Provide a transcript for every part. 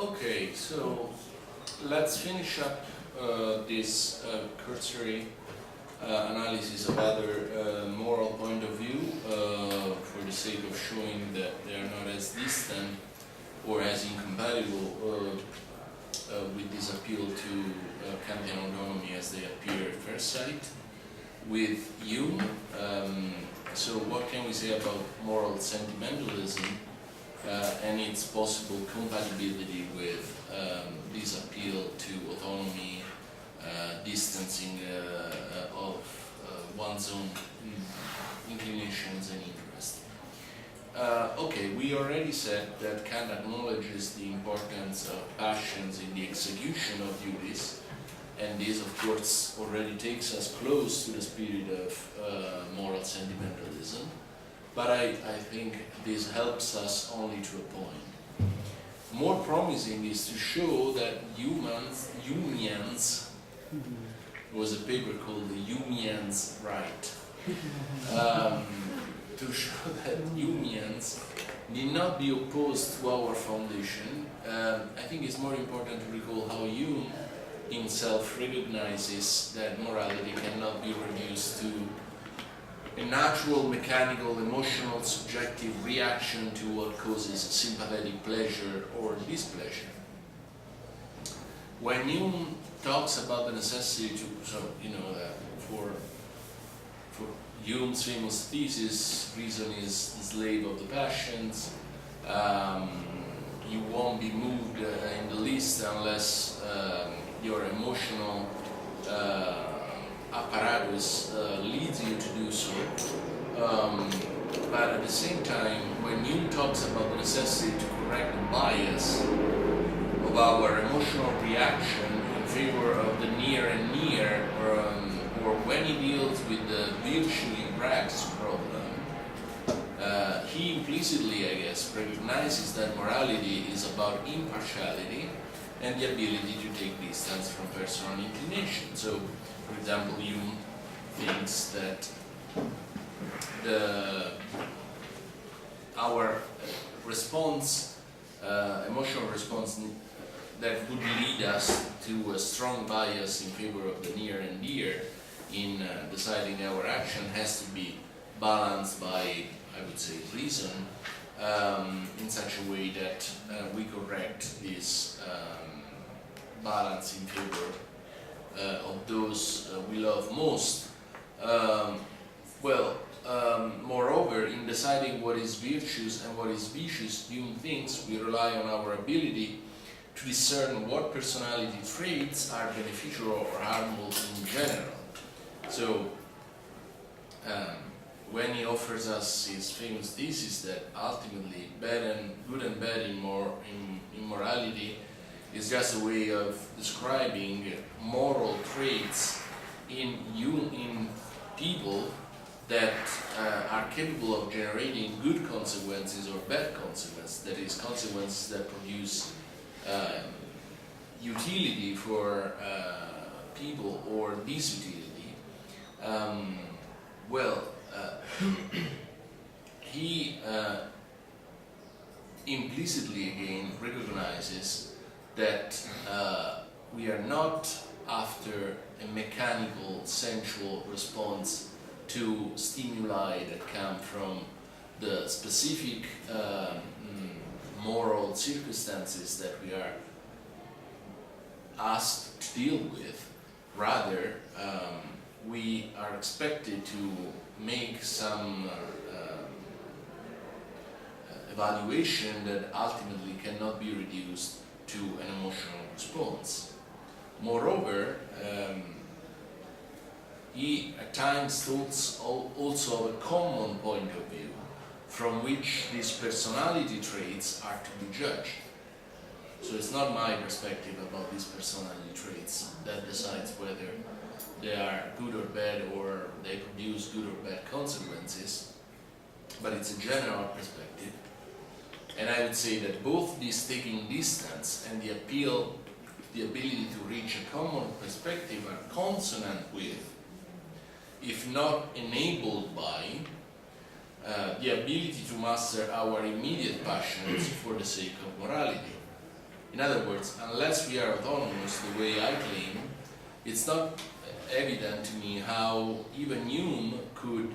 Okay, so let's finish up this cursory analysis of other moral point of view for the sake of showing that they are not as distant or as incompatible with this appeal to Kantian autonomy as they appear at first sight. With Hume, so what can we say about moral sentimentalism and its possible compatibility with this appeal to autonomy, distancing of one's own inclinations and interests. Okay, we already said that Kant acknowledges the importance of passions in the execution of duties, and this, of course, already takes us close to the spirit of moral sentimentalism. But I think this helps us only to a point. More promising is to show that Humians, there was a paper called the Humian Right, to show that Humians need not be opposed to our foundation. I think it's more important to recall how Hume himself recognizes that morality cannot be reduced to a natural, mechanical, emotional, subjective reaction to what causes sympathetic pleasure or displeasure. When Hume talks about the necessity to, for Hume's famous thesis, reason is the slave of the passions, you won't be moved in the least unless your emotional apparatus leads you to do so. But at the same time, when Hume talks about the necessity to correct the bias of our emotional reaction in favor of the near and near, or when he deals with the virtue in rags problem, he implicitly, I guess, recognizes that morality is about impartiality and the ability to take distance from personal inclination. So, for example, Hume thinks that our response, emotional response that would lead us to a strong bias in favor of the near and dear in deciding our action has to be balanced by, I would say, reason in such a way that we correct this balance in favor of those we love most. Moreover, in deciding what is virtuous and what is vicious, Hume thinks we rely on our ability to discern what personality traits are beneficial or harmful in general. So, when he offers us his famous thesis that ultimately good and bad in morality is just a way of describing moral traits in people that are capable of generating good consequences or bad consequences, that is, consequences that produce utility for people or disutility. He implicitly again recognizes that we are not after a mechanical, sensual response to stimuli that come from the specific moral circumstances that we are asked to deal with. Rather, we are expected to make some evaluation that ultimately cannot be reduced to an emotional response. Moreover, he at times talks also of a common point of view from which these personality traits are to be judged. So it's not my perspective about these personality traits that decides whether they are good or bad or they produce good or bad consequences, but it's a general perspective. And I would say that both this taking distance and the ability to reach a common perspective are consonant with, if not enabled by, the ability to master our immediate passions for the sake of morality. In other words, unless we are autonomous the way I claim, it's not evident to me how even Hume could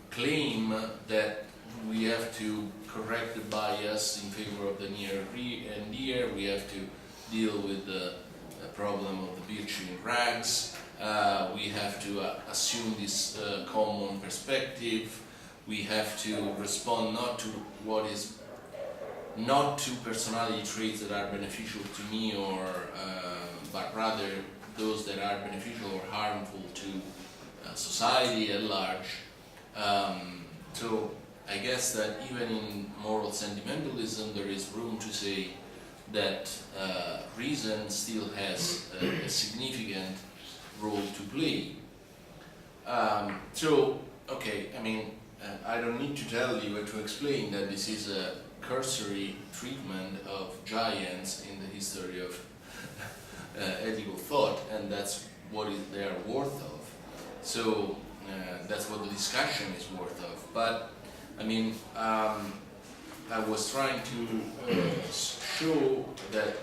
claim that we have to correct the bias in favor of the near and dear, we have to deal with the problem of the virtue in rags, we have to assume this common perspective, we have to respond not to what is not to personality traits that are beneficial to me or but rather those that are beneficial or harmful to society at large. So I guess that even in moral sentimentalism there is room to say that reason still has a significant role to play. Okay, I mean, I don't need to tell you or to explain that this is a cursory treatment of giants in the history of ethical thought, and that's what they are worth of. So that's what the discussion is worth of. But I mean, I was trying to show that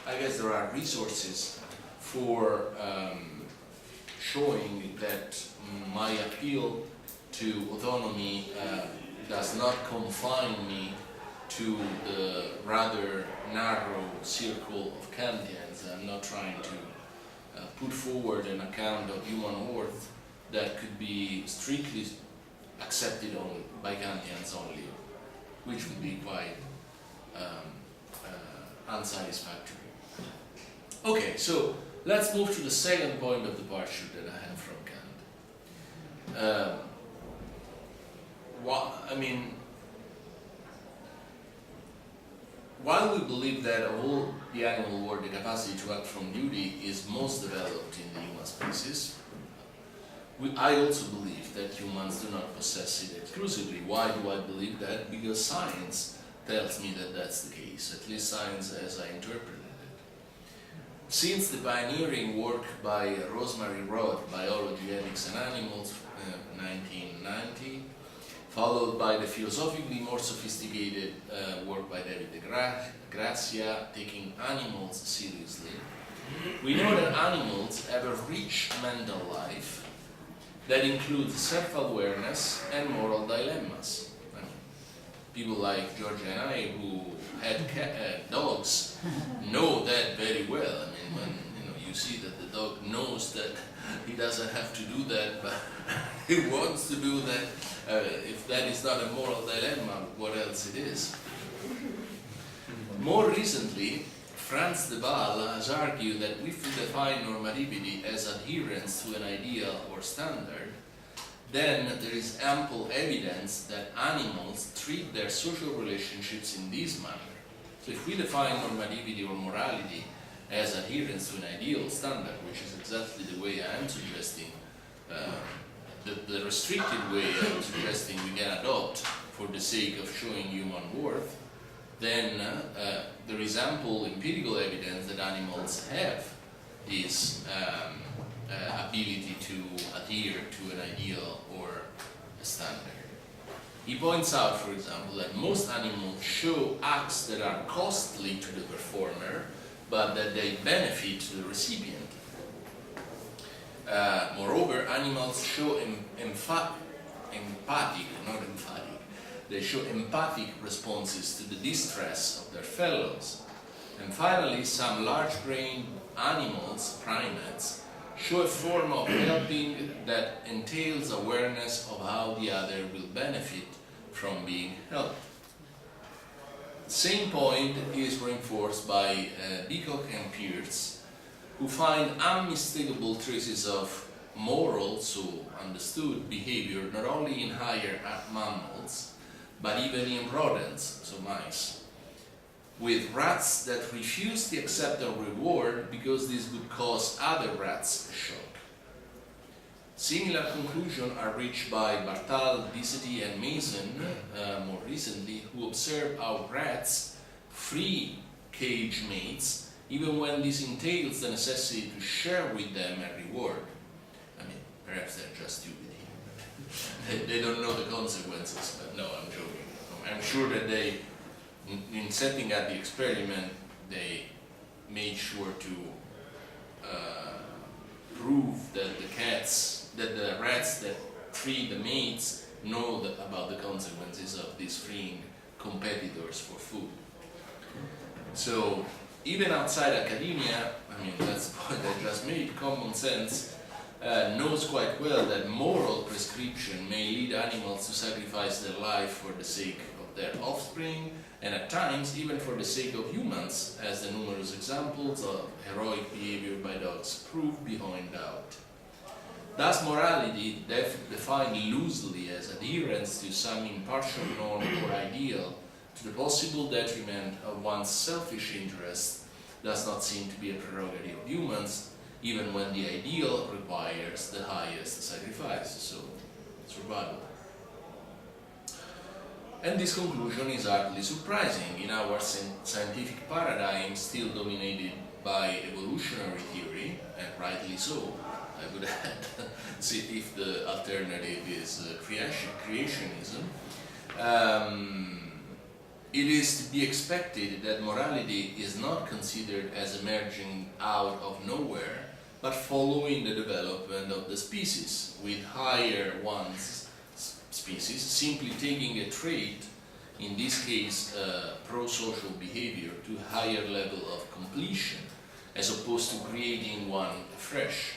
I guess there are resources for showing that my appeal to autonomy does not confine me to the rather narrow circle of Kantians. I'm not trying to put forward an account of human worth that could be strictly accepted only by Kantians only, which would be quite unsatisfactory. Okay, so let's move to the second point of departure that I have from Kant. While we believe that of all the animal world, the capacity to act from duty is most developed in the human species, I also believe that humans do not possess it exclusively. Why do I believe that? Because science tells me that that's the case, at least science as I interpreted it. Since the pioneering work by Rosemary Roth, Biology, Ethics and Animals, 1990, followed by the philosophically more sophisticated work by David de Gracia, taking animals seriously, we know that animals have a rich mental life that includes self-awareness and moral dilemmas. I mean, people like Georgia and I who had dogs know that very well. I mean, when you see that the dog knows that he doesn't have to do that, but he wants to do that. If that is not a moral dilemma, what else it is? More recently, Franz de Waal has argued that if we define normativity as adherence to an ideal or standard, then there is ample evidence that animals treat their social relationships in this manner. So if we define normativity or morality as adherence to an ideal standard, which is exactly the way I am suggesting, the restricted way I am suggesting we can adopt for the sake of showing human worth, then there is ample empirical evidence that animals have this ability to adhere to an ideal or a standard. He points out, for example, that most animals show acts that are costly to the performer, but that they benefit the recipient. Moreover, animals show they show empathic responses to the distress of their fellows. And finally, some large-brained animals, primates, show a form of helping that entails awareness of how the other will benefit from being helped. The same point is reinforced by Beacock and Pearce, who find unmistakable traces of moral, so understood, behavior not only in higher mammals, but even in rodents, so mice, with rats that refuse to accept a reward because this would cause other rats a shock. Similar conclusions are reached by Bartal, Dicety and Mason, more recently, who observe how rats free cage mates even when this entails the necessity to share with them a reward. I mean, perhaps they're just stupid here. They don't know the consequences, but no, I'm joking. I'm sure that they In setting up the experiment, they made sure to prove that the rats that free the mates know about the consequences of these freeing competitors for food. So even outside academia, I mean, that's the point I just made, common sense knows quite well that moral prescription may lead animals to sacrifice their life for the sake of their offspring, and at times even for the sake of humans, as the numerous examples of heroic behavior by dogs prove beyond doubt. Thus, morality, defined loosely as adherence to some impartial norm or ideal to the possible detriment of one's selfish interest, does not seem to be a prerogative of humans, even when the ideal requires the highest sacrifice, so survival. And this conclusion is hardly surprising in our scientific paradigm, still dominated by evolutionary theory, and rightly so, I would add, see if the alternative is creationism. It is to be expected that morality is not considered as emerging out of nowhere, but following the development of the species, with higher ones species simply taking a trait, in this case pro-social behavior, to a higher level of completion, as opposed to creating one afresh.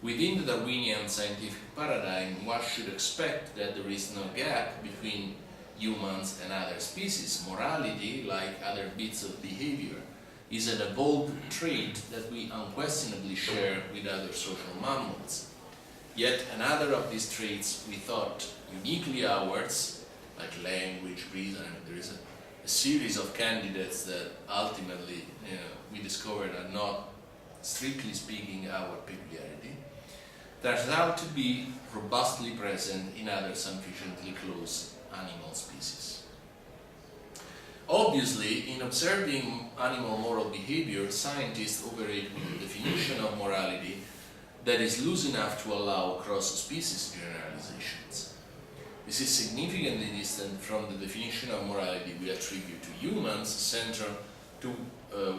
Within the Darwinian scientific paradigm, one should expect that there is no gap between humans and other species. Morality, like other bits of behavior, is an evolved trait that we unquestionably share with other social mammals. Yet another of these traits we thought uniquely ours, like language, reason, there is a series of candidates that ultimately we discovered are not, strictly speaking, our peculiarity, turns out to be robustly present in other sufficiently close animal species. Obviously, in observing animal moral behavior, scientists operate with a definition of morality that is loose enough to allow cross-species generalizations. This is significantly distant from the definition of morality we attribute to humans, central to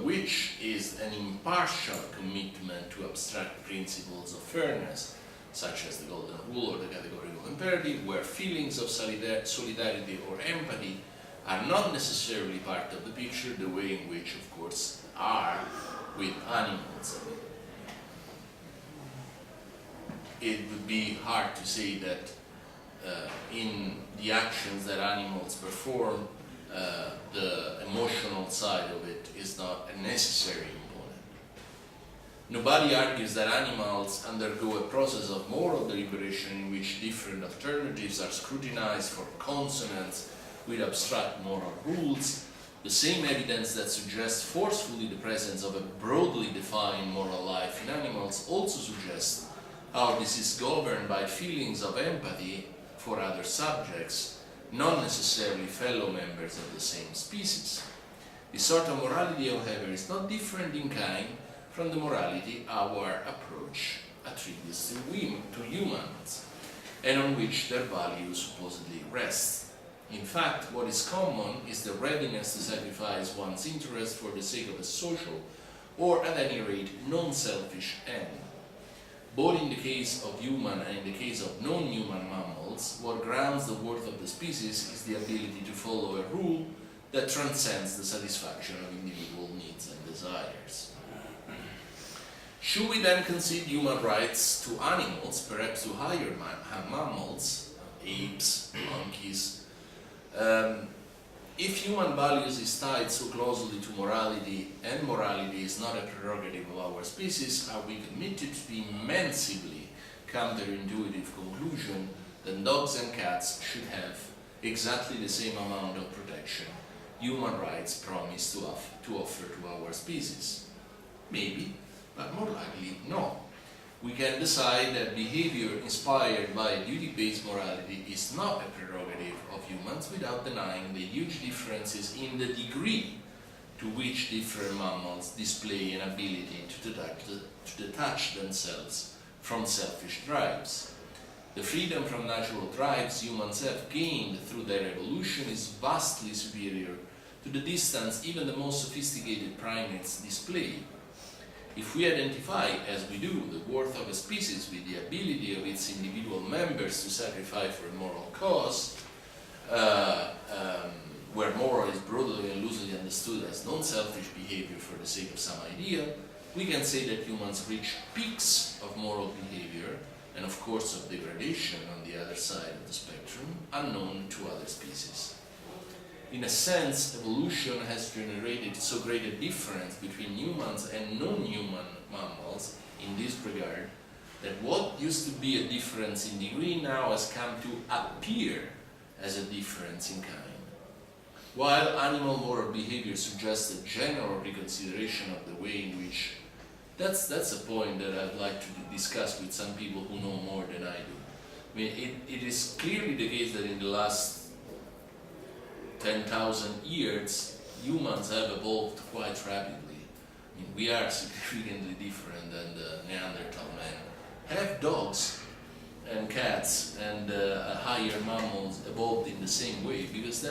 which is an impartial commitment to abstract principles of fairness, such as the golden rule or the categorical imperative, where feelings of solidarity or empathy are not necessarily part of the picture, the way in which, of course, are with animals. It would be hard to say that in the actions that animals perform, the emotional side of it is not a necessary component. Nobody argues that animals undergo a process of moral deliberation in which different alternatives are scrutinized for consonance with abstract moral rules. The same evidence that suggests forcefully the presence of a broadly defined moral life in animals also suggests how this is governed by feelings of empathy for other subjects, not necessarily fellow members of the same species. This sort of morality, however, is not different in kind from the morality our approach attributes to humans, and on which their value supposedly rests. In fact, what is common is the readiness to sacrifice one's interest for the sake of a social, or at any rate, non-selfish end. Both in the case of human and in the case of non-human mammals, what grounds the worth of the species is the ability to follow a rule that transcends the satisfaction of individual needs and desires. Should we then concede human rights to animals, perhaps to higher mammals, apes, monkeys? If human values is tied so closely to morality, and morality is not a prerogative of our species, are we committed to the immensely counterintuitive conclusion that dogs and cats should have exactly the same amount of protection human rights promise to offer to our species? Maybe, but more likely no. We can decide that behavior inspired by duty-based morality is not a prerogative of humans without denying the huge differences in the degree to which different mammals display an ability to detach themselves from selfish drives. The freedom from natural drives humans have gained through their evolution is vastly superior to the distance even the most sophisticated primates display. If we identify, as we do, the worth of a species with the ability of its individual members to sacrifice for a moral cause, where moral is broadly and loosely understood as non-selfish behavior for the sake of some idea, we can say that humans reach peaks of moral behavior and of course of degradation on the other side of the spectrum, unknown to other species. In a sense, evolution has generated so great a difference between humans and non-human mammals in this regard that what used to be a difference in degree now has come to appear as a difference in kind. While animal moral behavior suggests a general reconsideration of the way in which that's a point that I'd like to discuss with some people who know more than I do. I mean, it is clearly the case that in the last 10,000 years, humans have evolved quite rapidly. I mean, we are significantly different than the Neanderthal man. Have dogs and cats and higher mammals evolved in the same way? Because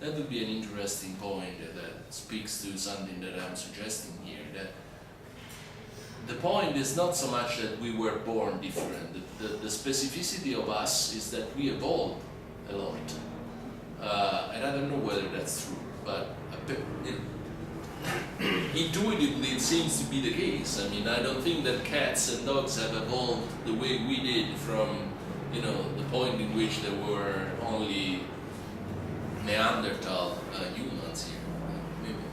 that would be an interesting point that speaks to something that I'm suggesting here. That the point is not so much that we were born different. The specificity of us is that we evolved a lot. And I don't know whether that's true, but intuitively it seems to be the case. I mean, I don't think that cats and dogs have evolved the way we did from, the point in which there were only Neanderthal humans here. Maybe.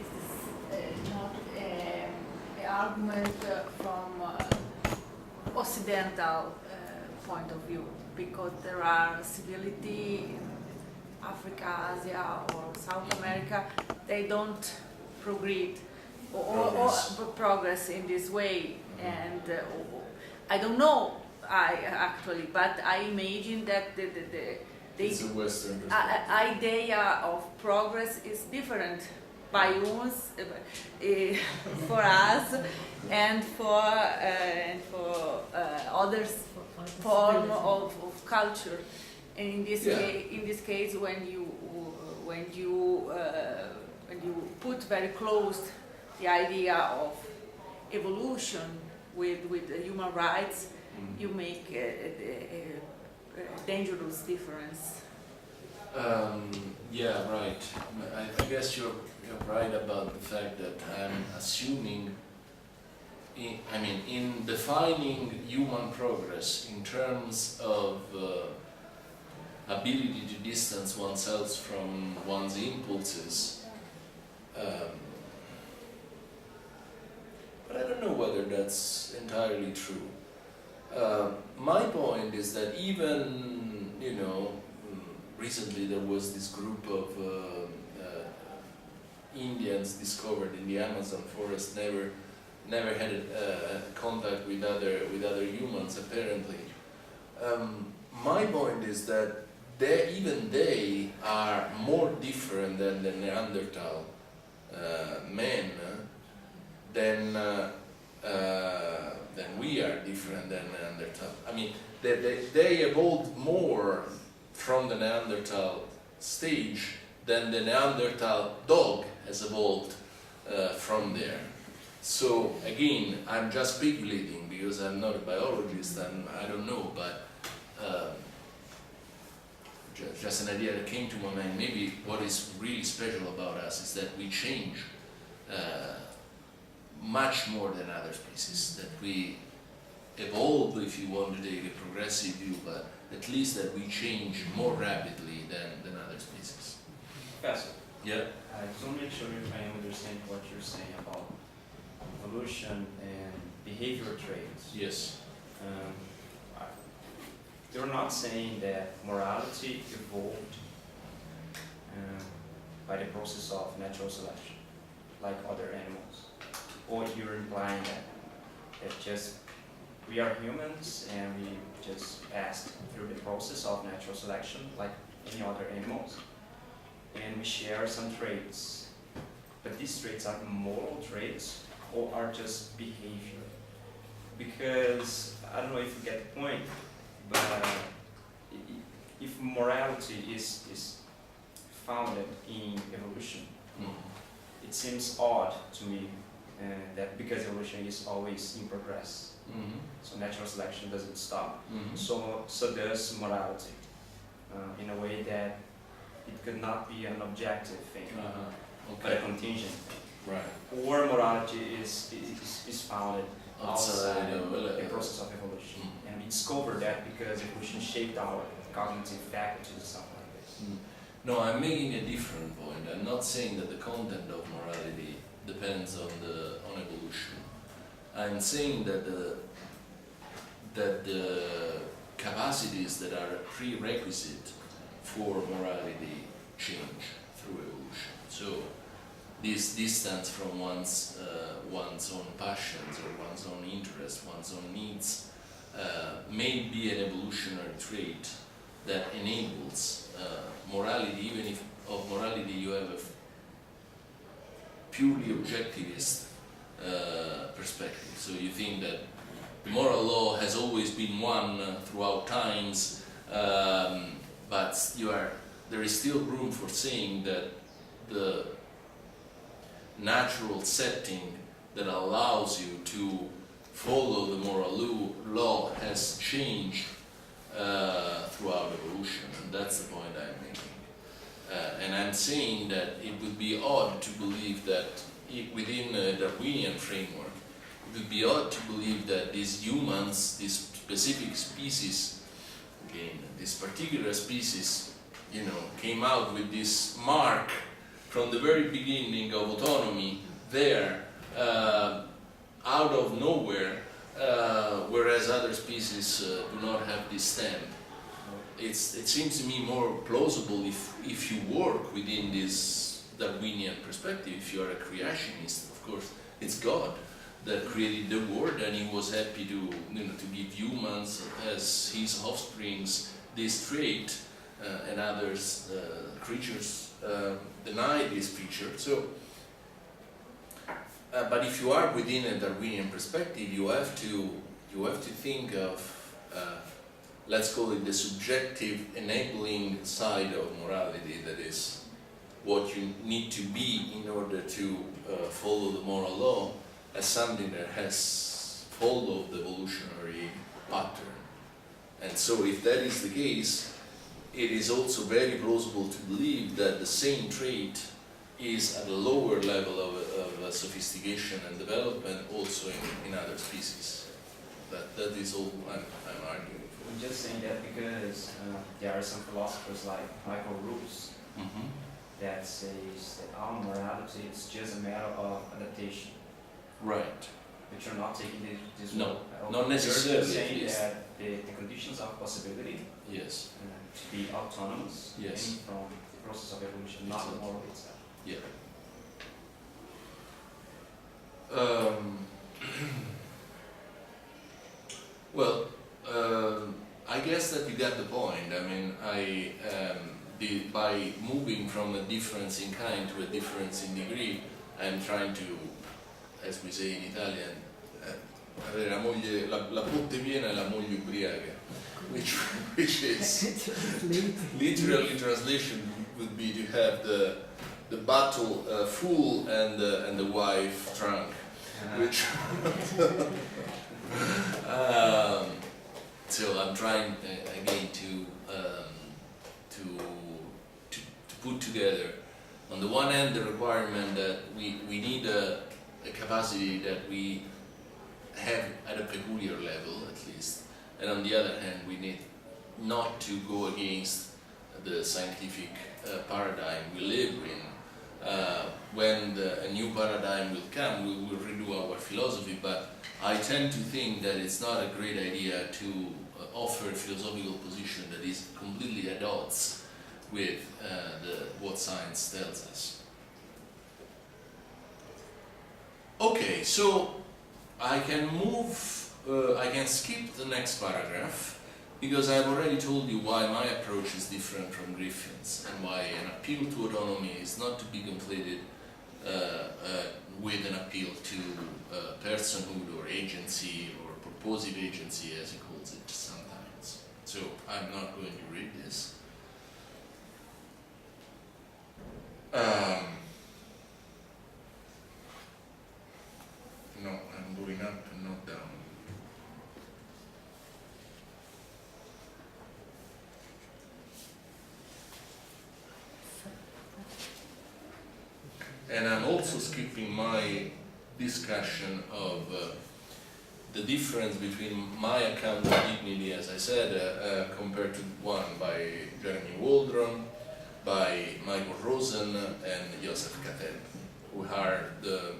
Is this not an argument from Occidental point of view? Because there are civility in Africa, Asia, or South America, they don't progress in this way. And I don't know, but I imagine that It's a Western idea of progress is different by humans, for us, and for others form of culture. And in this case, when you put very close the idea of evolution with human rights, you make a dangerous difference. Yeah, right. I guess you're right about the fact that I'm assuming, in defining human progress in terms of ability to distance oneself from one's impulses, but I don't know whether that's entirely true. My point is that even, recently there was this group of Indians discovered in the Amazon forest, never had contact with other humans apparently. My point is that even they are more different than the Neanderthal men than we are different than Neanderthal. I mean, they evolved more from the Neanderthal stage than the Neanderthal dog has evolved from there. So again, I'm just speculating because I'm not a biologist and I don't know, but just an idea that came to my mind. Maybe what is really special about us is that we change much more than other species, that we evolve, if you want to take a progressive view, but at least that we change more rapidly than other species. Professor, Yeah? I just want to make sure I understand what you're saying about evolution and behavioral traits. Yes. You're not saying that morality evolved by the process of natural selection, like other animals, or you're implying that just we are humans and we just passed through the process of natural selection, like any other animals, and we share some traits, but these traits are moral traits or are just behavior? because I don't know if you get the point, but if morality is founded in evolution, it seems odd to me that because evolution is always in progress, so natural selection doesn't stop. So does morality, in a way that it could not be an objective thing, but a contingent thing. Right. Or morality is founded outside the process of evolution, and we discovered that because evolution shaped our cognitive faculties or something like this. No, I'm making a different point. I'm not saying that the content of morality depends on evolution. I'm saying that the capacities that are a prerequisite for morality change through evolution. So this distance from one's own passions or one's own interests, one's own needs, may be an evolutionary trait that enables morality, even if of morality you have a purely objectivist perspective. So you think that the moral law has always been one throughout times, but there is still room for saying that the natural setting that allows you to follow the moral law has changed throughout evolution, and that's the point I'm making. And I'm saying that it would be odd to believe that within a Darwinian framework, it would be odd to believe that these humans, this specific species, again, this particular species, came out with this mark from the very beginning of autonomy there, out of nowhere, whereas other species do not have this stamp. It seems to me more plausible if you work within this Darwinian perspective. If you are a creationist, of course, it's God that created the world, and He was happy to give humans as His offsprings this trait, and others creatures deny this feature. So, but if you are within a Darwinian perspective, you have to think of let's call it the subjective enabling side of morality, that is what you need to be in order to follow the moral law, as something that has followed the evolutionary pattern. And so if that is the case, it is also very plausible to believe that the same trait is at a lower level of sophistication and development also in other species. That is all I'm arguing. I'm just saying that because there are some philosophers like Michael Ruse that says that our morality is just a matter of adaptation. Right. But you're not taking this No, one. not necessarily. You're saying that the conditions of possibility Yes. to be autonomous Yes. from the process of evolution, not the moral itself. Yeah. Well, I guess that you got the point. I mean, by moving from a difference in kind to a difference in degree, I'm trying to, as we say in Italian, avere la botte piena e la moglie ubriaca, which is literally translation would be to have the bottle full and the wife drunk, which so I'm trying again to put together, on the one hand, the requirement that we need a capacity that we have at a peculiar level, at least, and on the other hand, we need not to go against the scientific paradigm we live in. When a new paradigm will come, we will redo our philosophy, but I tend to think that it's not a great idea to offer a philosophical position that is completely at odds with what science tells us. Okay, so I can I can skip the next paragraph, because I've already told you why my approach is different from Griffin's, and why an appeal to autonomy is not to be completed with an appeal to personhood or agency or purposive agency, as he calls it sometimes. So I'm not going to read this. No, I'm going up and not down. And I'm also skipping my discussion of the difference between my account of dignity, as I said, compared to one by Jeremy Waldron, by Michael Rosen, and Joseph Catel, who are the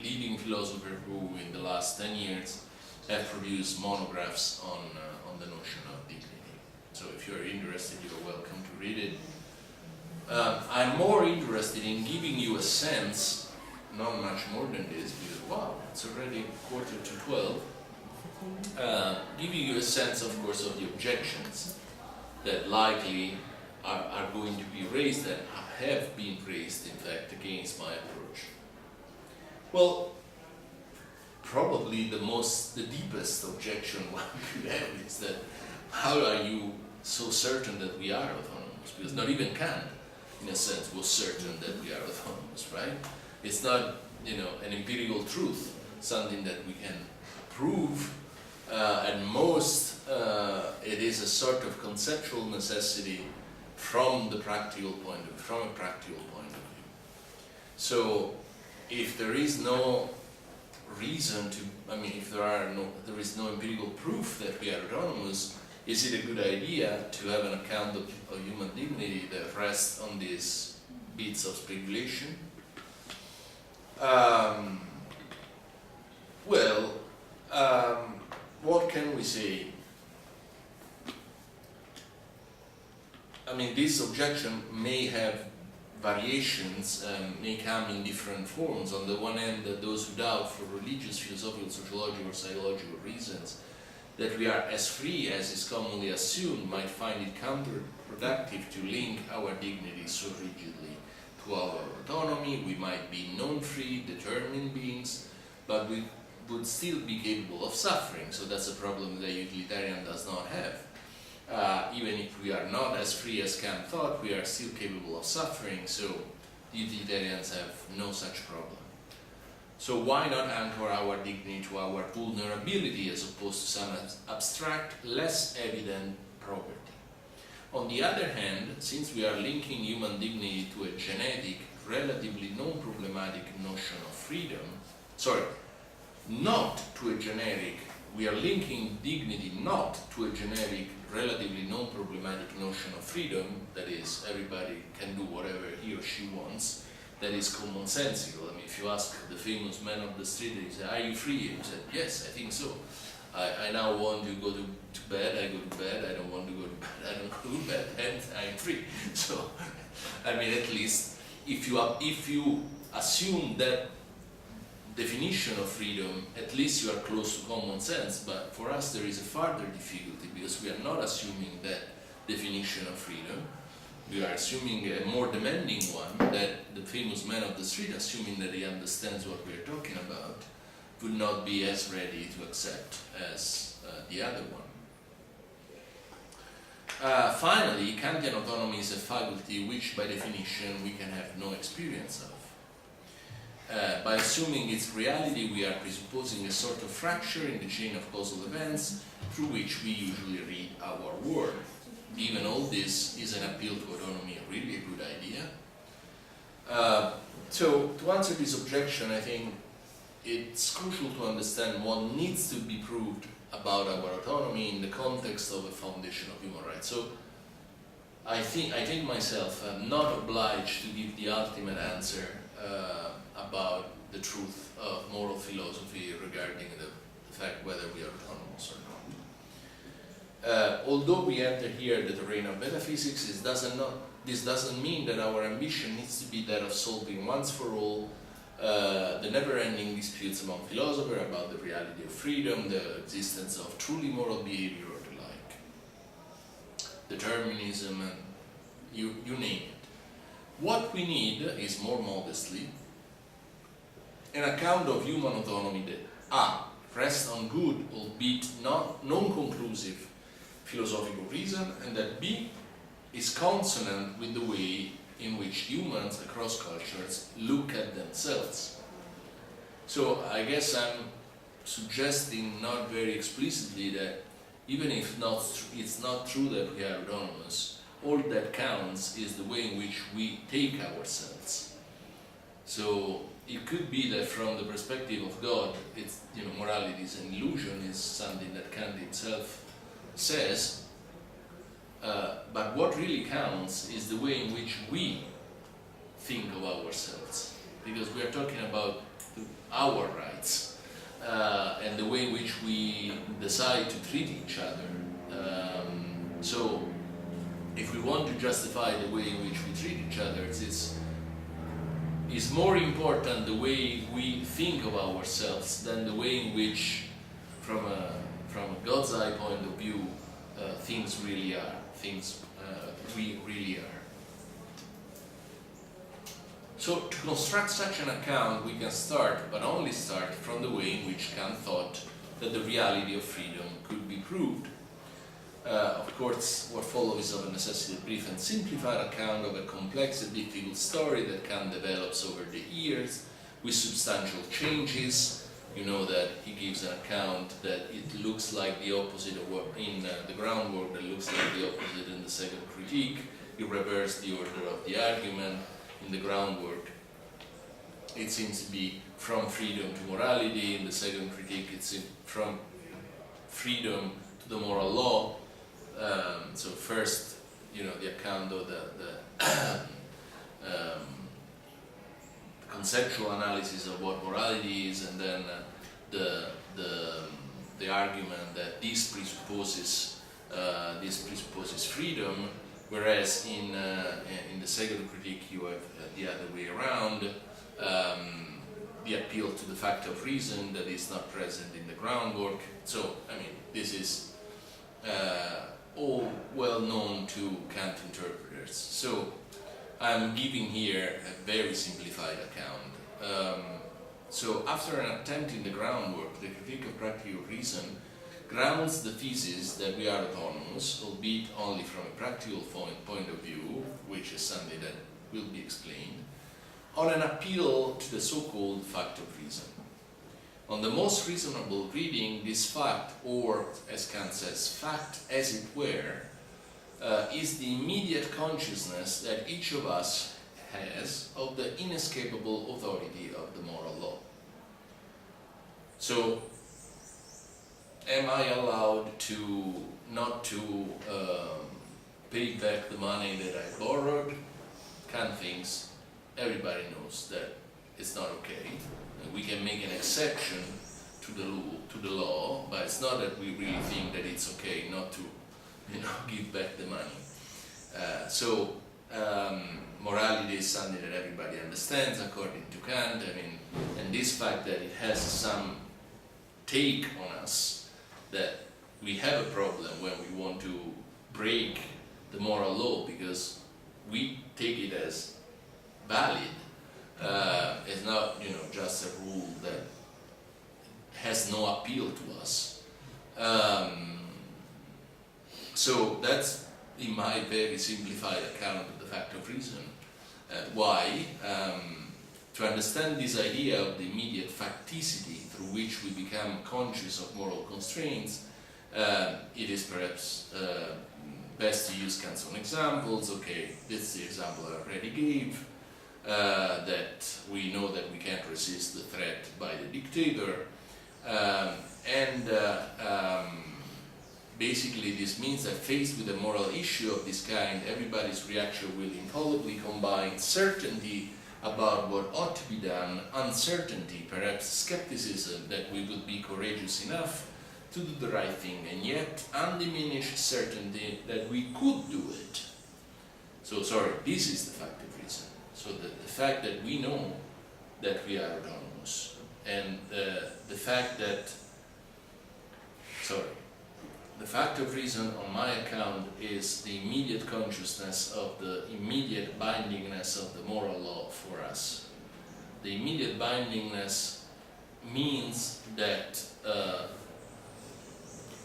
leading philosophers who, in the last 10 years, have produced monographs on the notion of dignity. So if you're interested, you're welcome to read it. I'm more interested in giving you a sense, not much more than this, because wow, it's already 11:45, giving you a sense, of course, of the objections that likely are going to be raised, and have been raised, in fact, against my approach. Well, probably the deepest objection one could have is that how are you so certain that we are autonomous? Because not even Kant, in a sense, was certain that we are autonomous, right? It's not, an empirical truth, something that we can prove. At most, it is a sort of conceptual necessity from a practical point of view. So, if there is no reason to, if there is no empirical proof that we are autonomous, is it a good idea to have an account of human dignity that rests on these bits of speculation? What can we say? This objection may have variations, may come in different forms. On the one hand, those who doubt for religious, philosophical, sociological, or psychological reasons that we are as free as is commonly assumed might find it counterproductive to link our dignity so rigidly to our autonomy. We might be non-free, determined beings, but we would still be capable of suffering. So that's a problem that a utilitarian does not have. Even if we are not as free as Kant thought, we are still capable of suffering, so utilitarians have no such problem. So why not anchor our dignity to our vulnerability as opposed to some abstract, less evident property? On the other hand, since we are linking human dignity to a genetic, relatively non-problematic notion of freedom, we are linking dignity not to a generic, relatively non-problematic notion of freedom, that is, everybody can do whatever he or she wants, that is commonsensical. If you ask the famous man of the street, he said, "Are you free?" He said, "Yes, I think so. I now want to go to bed, I go to bed. I don't want to go to bed, I don't go to bed, and I'm free." So, at least, if you assume that definition of freedom, at least you are close to common sense. But for us there is a further difficulty, because we are not assuming that definition of freedom. We are assuming a more demanding one, that the famous man of the street, assuming that he understands what we are talking about, would not be as ready to accept as the other one. Finally, Kantian autonomy is a faculty which by definition we can have no experience of. By assuming its reality, we are presupposing a sort of fracture in the chain of causal events through which we usually read our world. Given all this, is an appeal to autonomy really a good idea? So, to answer this objection, I think it's crucial to understand what needs to be proved about our autonomy in the context of a foundation of human rights. So, I think myself I'm not obliged to give the ultimate answer about the truth of moral philosophy regarding the fact whether we are autonomous or not. Although we enter here the terrain of metaphysics, this doesn't mean that our ambition needs to be that of solving once for all the never-ending disputes among philosophers about the reality of freedom, the existence of truly moral behavior or the like, determinism, and you name it. What we need is, more modestly, an account of human autonomy that rest on good, albeit non-conclusive philosophical reason, and that B is consonant with the way in which humans across cultures look at themselves. So I guess I'm suggesting not very explicitly that even if it's not true that we are autonomous, all that counts is the way in which we take ourselves. So it could be that from the perspective of God, it's, morality is an illusion, is something that Kant himself says, but what really counts is the way in which we think of ourselves, because we are talking about our rights and the way in which we decide to treat each other. So if we want to justify the way in which we treat each other, it's more important the way we think of ourselves than the way in which, from a God's eye point of view, things really are, we really are. So to construct such an account, we can start, but only start, from the way in which Kant thought that the reality of freedom could be proved. Of course, what follows is of a necessity a brief and simplified account of a complex and difficult story that Kant develops over the years with substantial changes. You know that he gives an account that it looks like the opposite of what in the groundwork, that looks like the opposite in the second critique. He reversed the order of the argument. In the groundwork, it seems to be from freedom to morality. In the second critique, it's from freedom to the moral law. So first, the account of the conceptual analysis of what morality is, and then the argument that this presupposes freedom, whereas in the second critique you have the other way around, the appeal to the fact of reason that is not present in the groundwork. So, this is all well known to Kant interpreters. So I'm giving here a very simplified account. So after an attempt in the groundwork, the critique of practical reason grounds the thesis that we are autonomous, albeit only from a practical point of view, which is something that will be explained, on an appeal to the so-called fact of reason. On the most reasonable reading, this fact, or as Kant says, fact as it were, is the immediate consciousness that each of us has of the inescapable authority of the moral law. So, am I allowed to not to pay back the money that I borrowed? Kant thinks everybody knows that it's not okay. We can make an exception to the law, but it's not that we really think that it's okay not to, give back the money. Morality is something that everybody understands according to Kant. And this fact that it has some take on us, that we have a problem when we want to break the moral law because we take it as valid. It's not, just a rule that has no appeal to us. So that's, in my very simplified account of the fact of reason. Why? To understand this idea of the immediate facticity through which we become conscious of moral constraints, it is perhaps best to use Kant's own examples. Okay, this is the example I already gave. That we know that we can't resist the threat by the dictator, basically this means that faced with a moral issue of this kind, everybody's reaction will infallibly combine certainty about what ought to be done, uncertainty, perhaps skepticism that we would be courageous enough to do the right thing, and yet undiminished certainty that we could do it. So, this is the fact of reason. So the fact that we know that we are autonomous, and the fact of reason on my account is the immediate consciousness of the immediate bindingness of the moral law for us. The immediate bindingness means that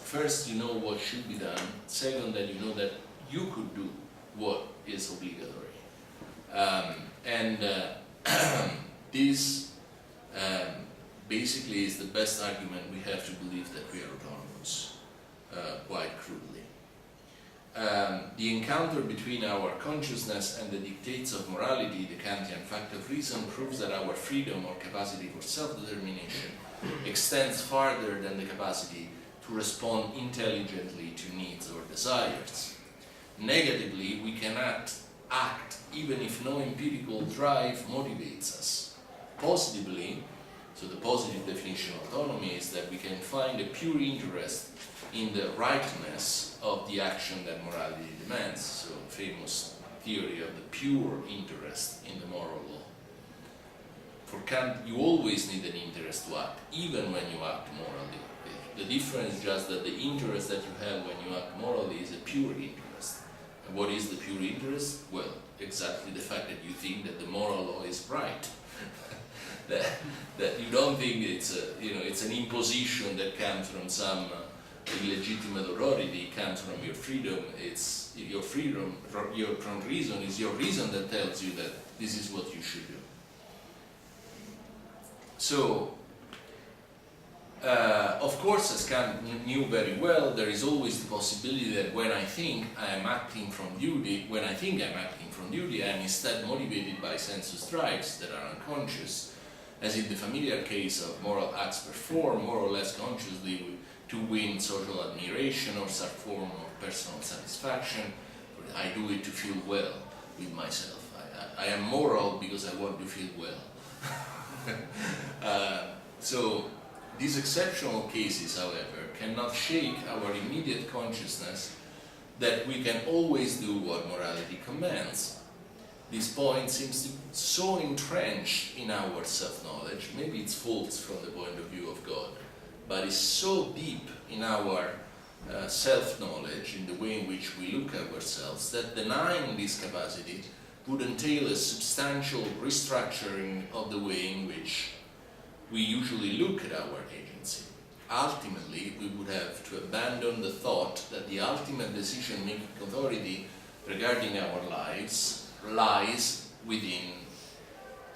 first you know what should be done, second that you know that you could do what is obligatory. This basically is the best argument we have to believe that we are autonomous, quite crudely. The encounter between our consciousness and the dictates of morality, the Kantian fact of reason, proves that our freedom or capacity for self-determination extends farther than the capacity to respond intelligently to needs or desires. Negatively, we cannot act even if no empirical drive motivates us. Positively, so the positive definition of autonomy is that we can find a pure interest in the rightness of the action that morality demands. So, famous theory of the pure interest in the moral law. For Kant, you always need an interest to act, even when you act morally. The difference is just that the interest that you have when you act morally is a pure interest. And what is the pure interest? Well, exactly the fact that you think that the moral law is right. that you don't think it's an imposition that comes from some illegitimate authority, it comes from your freedom. It's your freedom, from reason is your reason that tells you that this is what you should do. So, of course, as Kant knew very well, there is always the possibility that when I think I am acting from duty, I am instead motivated by sensuous drives that are unconscious, as in the familiar case of moral acts performed more or less consciously to win social admiration or some form of personal satisfaction. I do it to feel well with myself. I am moral because I want to feel well. So these exceptional cases, however, cannot shake our immediate consciousness that we can always do what morality commands. This point seems to be so entrenched in our self-knowledge, maybe it's false from the point of view of God, but it's so deep in our self-knowledge, in the way in which we look at ourselves, that denying this capacity would entail a substantial restructuring of the way in which we usually look at our agency. Ultimately, we would have to abandon the thought that the ultimate decision-making authority regarding our lives lies within,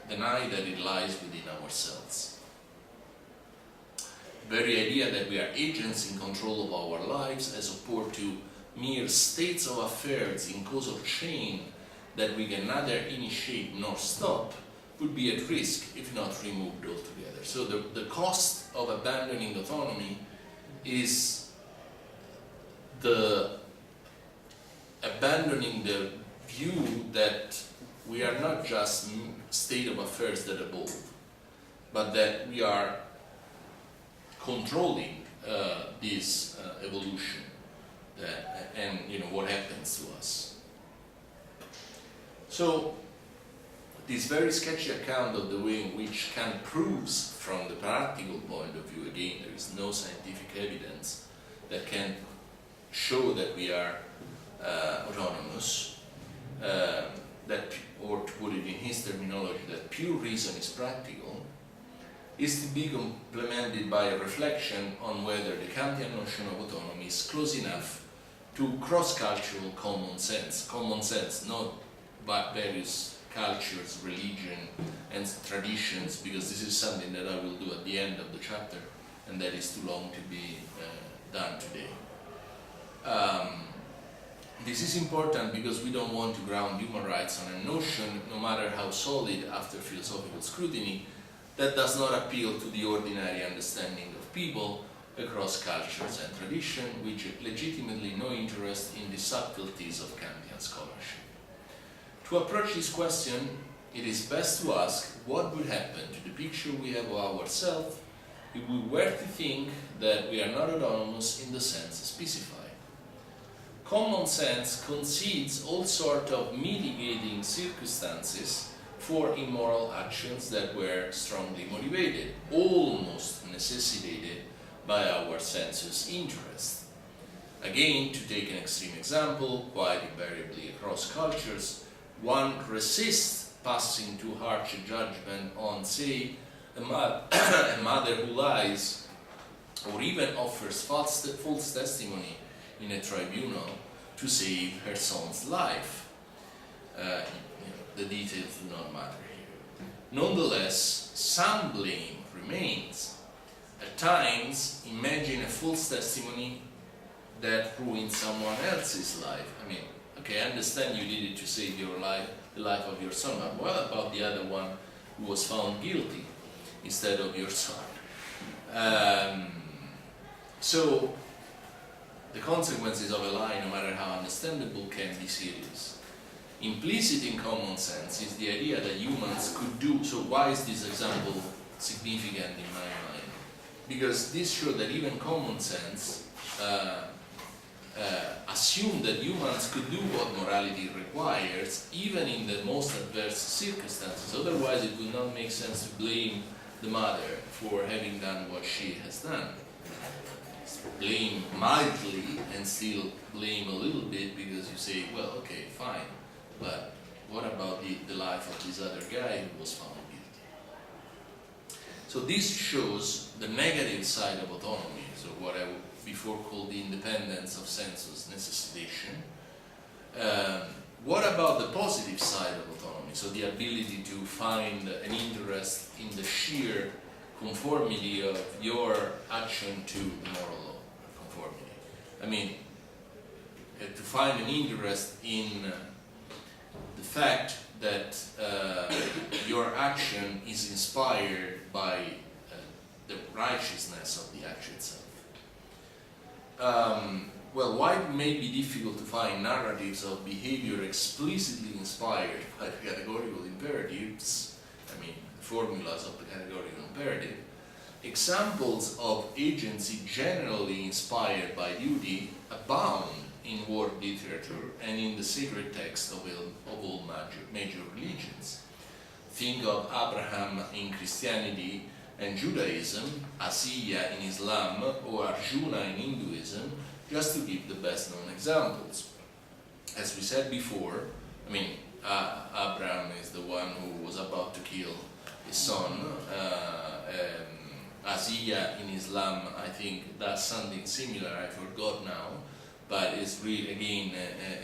deny that it lies within ourselves. The very idea that we are agents in control of our lives as opposed to mere states of affairs in causal chain that we can neither initiate nor stop would be at risk if not removed altogether. So the cost of abandoning autonomy is abandoning the view that we are not just state of affairs that evolve, but that we are controlling this evolution and what happens to us. So this very sketchy account of the way in which Kant proves from the practical point of view, again, there is no scientific evidence that can show that we are autonomous, or to put it in his terminology, that pure reason is practical, is to be complemented by a reflection on whether the Kantian notion of autonomy is close enough to cross-cultural common sense, not by various cultures, religion, and traditions, because this is something that I will do at the end of the chapter, and that is too long to be done today. This is important because we don't want to ground human rights on a notion, no matter how solid after philosophical scrutiny, that does not appeal to the ordinary understanding of people across cultures and tradition, which legitimately no interest in the subtleties of Kantian scholarship. To approach this question, it is best to ask what would happen to the picture we have of ourselves if we were to think that we are not autonomous in the sense specified. Common sense concedes all sorts of mitigating circumstances for immoral actions that were strongly motivated, almost necessitated by our sensuous interest. Again, to take an extreme example, quite invariably across cultures, one resists passing too harsh a judgment on, say, a mother who lies or even offers false testimony in a tribunal to save her son's life. The details do not matter here. Nonetheless, some blame remains. At times, imagine a false testimony that ruins someone else's life. I mean, okay, I understand you did it to save your life, the life of your son, but what about the other one who was found guilty instead of your son? So, the consequences of a lie, no matter how understandable, can be serious. Implicit in common sense is the idea that humans could do, so why is this example significant in my mind? Because this shows that even common sense assume that humans could do what morality requires, even in the most adverse circumstances. Otherwise, it would not make sense to blame the mother for having done what she has done. Blame mildly and still blame a little bit because you say, well, okay, fine, but what about the life of this other guy who was found guilty? So this shows the negative side of autonomy, so what I before called the independence of sensus necessitation. What about the positive side of autonomy? So the ability to find an interest in the sheer conformity of your action to the moral law. Conformity. I mean, to find an interest in the fact that your action is inspired by the righteousness of the action itself. Well, why it may be difficult to find narratives of behavior explicitly inspired by the categorical imperatives, I mean, formulas of the categorical imperative, examples of agency generally inspired by duty abound in world literature and in the sacred text of all major religions. Think of Abraham in Christianity and Judaism, Asiya in Islam, or Arjuna in Hinduism, just to give the best known examples. As we said before, I mean, Abraham is the one who was about to kill his son. Asiya in Islam, I think, does something similar, I forgot now, but it's really, again,